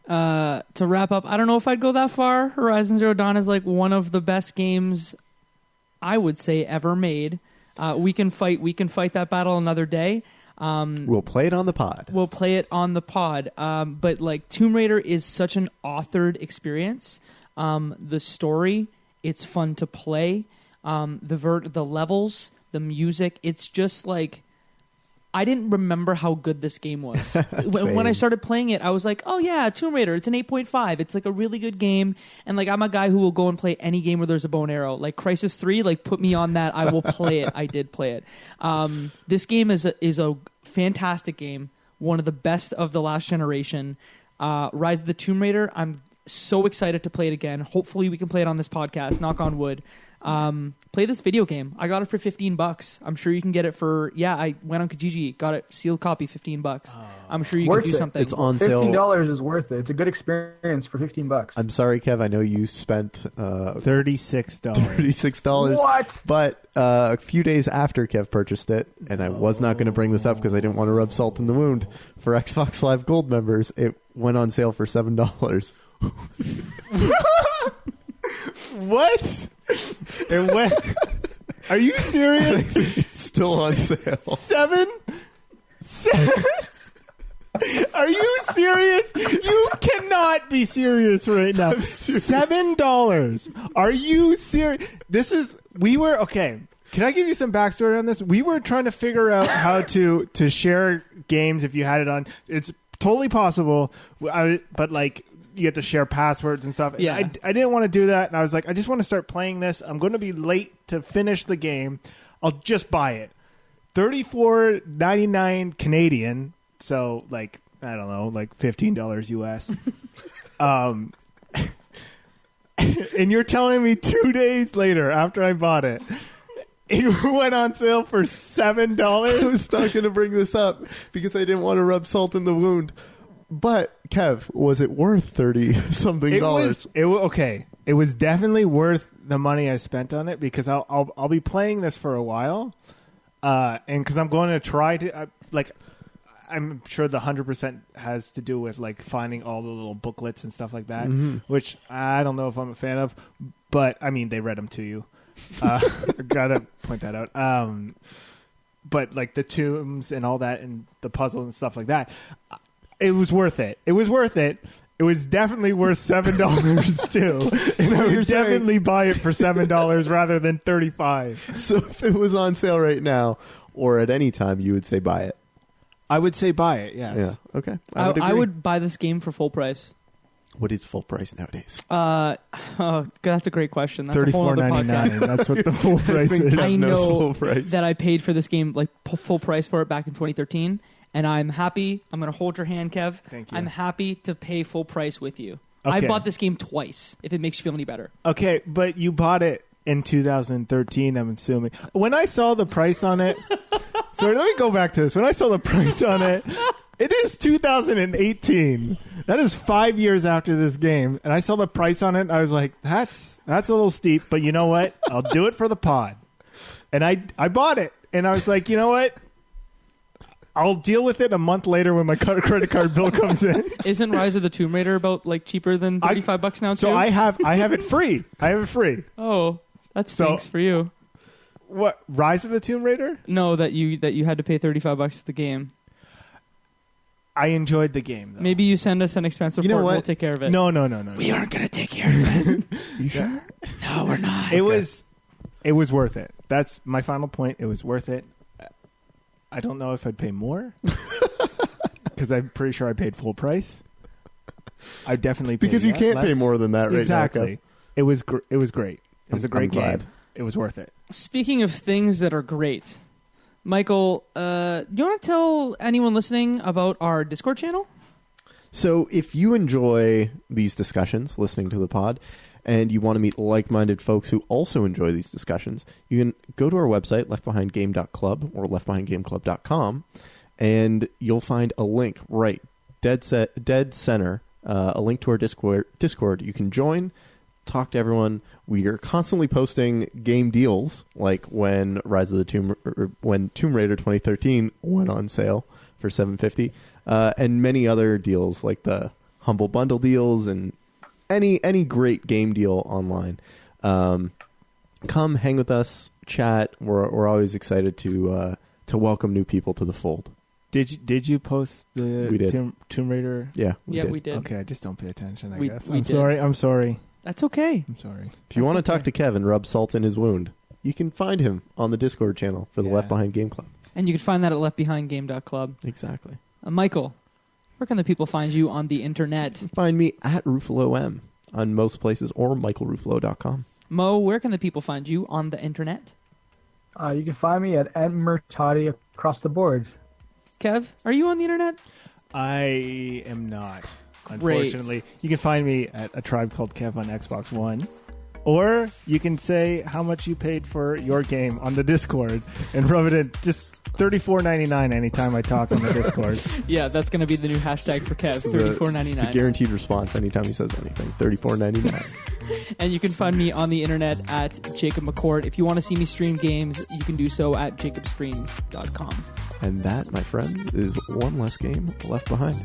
To wrap up, I don't know if I'd go that far. Horizon Zero Dawn is like one of the best games I would say ever made. We can fight that battle another day. We'll play it on the pod. But like Tomb Raider is such an authored experience. The story, it's fun to play. The levels, the music, it's just like, I didn't remember how good this game was. When I started playing it, I was like, oh yeah, Tomb Raider, it's an 8.5. It's like a really good game. And like, I'm a guy who will go and play any game where there's a bow and arrow. Like Crysis 3, like put me on that. I will play it. I did play it. This game is a fantastic game. One of the best of the last generation. Rise of the Tomb Raider, I'm so excited to play it again. Hopefully we can play it on this podcast. Knock on wood. Play this video game. I got it for $15. I'm sure you can get it for, I went on Kijiji, got it sealed copy, $15. I'm sure you can do something. It's on sale. $15 is worth it. It's a good experience for $15. I'm sorry, Kev. I know you spent $36. $36. What? But a few days after Kev purchased it, and I was not going to bring this up because I didn't want to rub salt in the wound, for Xbox Live Gold members, it went on sale for $7. What? It went. Are you serious? It's still on sale. $7? Are you serious? You cannot be serious right now. $7. Are you serious? Okay. Can I give you some backstory on this? We were trying to figure out how to share games if you had it on. It's totally possible, but like, you get to share passwords and stuff. Yeah. I didn't want to do that, and I was like, I just want to start playing this. I'm going to be late to finish the game. I'll just buy it. $34.99 Canadian. So, like, I don't know, like $15 US. And you're telling me 2 days later, after I bought it, it went on sale for $7? I was not going to bring this up because I didn't want to rub salt in the wound. But Kev, was it worth $30-something? Okay. It was definitely worth the money I spent on it because I'll be playing this for a while, and because I'm going to try to I'm sure the 100% has to do with like finding all the little booklets and stuff like that, which I don't know if I'm a fan of, but I mean they read them to you. Gotta point that out. But like the tombs and all that and the puzzle and stuff like that. It was worth it. It was definitely worth $7 too. And I would definitely buy it for $7 rather than $35. So if it was on sale right now or at any time, you would say buy it? I would say buy it, yes. Yeah, okay. I would buy this game for full price. What is full price nowadays? That's a great question. That's $34.99. That's what the full price is. I know that I paid for this game like full price for it back in 2013. And I'm happy. I'm going to hold your hand, Kev. Thank you. I'm happy to pay full price with you. Okay. I bought this game twice, if it makes you feel any better. Okay, but you bought it in 2013, I'm assuming. When I saw the price on it... Sorry, let me go back to this. When I saw the price on it, it is 2018. That is 5 years after this game. And I saw the price on it, and I was like, that's a little steep. But you know what? I'll do it for the pod. And I bought it. And I was like, you know what? I'll deal with it a month later when my credit card bill comes in. Isn't Rise of the Tomb Raider about like cheaper than $35 now too? So I have it free. Oh, that stinks for you. What, Rise of the Tomb Raider? No, that you had to pay $35 for the game. I enjoyed the game though. Maybe you send us an expense report and we'll take care of it. No. We aren't gonna take care of it. You sure? No, we're not. It was worth it. That's my final point. It was worth it. I don't know if I'd pay more because I'm pretty sure I paid full price. I definitely paid because you can't less. Pay more than that right exactly. now. Exactly. It was great. It was a great game. It was worth it. Speaking of things that are great, Michael, do you want to tell anyone listening about our Discord channel? So if you enjoy these discussions, listening to the pod, and you want to meet like-minded folks who also enjoy these discussions, you can go to our website, leftbehindgame.club or leftbehindgameclub.com, and you'll find a link right dead center, a link to our Discord. You can join, talk to everyone. We are constantly posting game deals, like when when Tomb Raider 2013 went on sale for $7.50, and many other deals like the Humble Bundle deals and any great game deal online. Come hang with us, chat. We're always excited to welcome new people to the fold. Did you post the Tomb Raider? Yeah, we did. Okay, I just don't pay attention, I guess. I'm sorry. That's okay. I'm sorry. If you want to talk to Kevin, rub salt in his wound, you can find him on the Discord channel for the Left Behind Game Club. And you can find that at leftbehindgame.club. Exactly. Michael, where can the people find you on the internet? Find me at Ruffolo M on most places or michaelruffolo.com. Mo, where can the people find you on the internet? You can find me at Murtadi across the board. Kev, are you on the internet? I am not. Great. Unfortunately, you can find me at A Tribe Called Kev on Xbox One, or you can say how much you paid for your game on the Discord and rub it in. Just $34.99 anytime I talk on the Discord. Yeah, that's going to be the new hashtag for Kev. $34.99. The guaranteed response anytime he says anything. $34.99. And you can find me on the internet at Jacob McCourt. If you want to see me stream games, you can do so at jacobstreams.com. And that, my friends, is one less game left behind.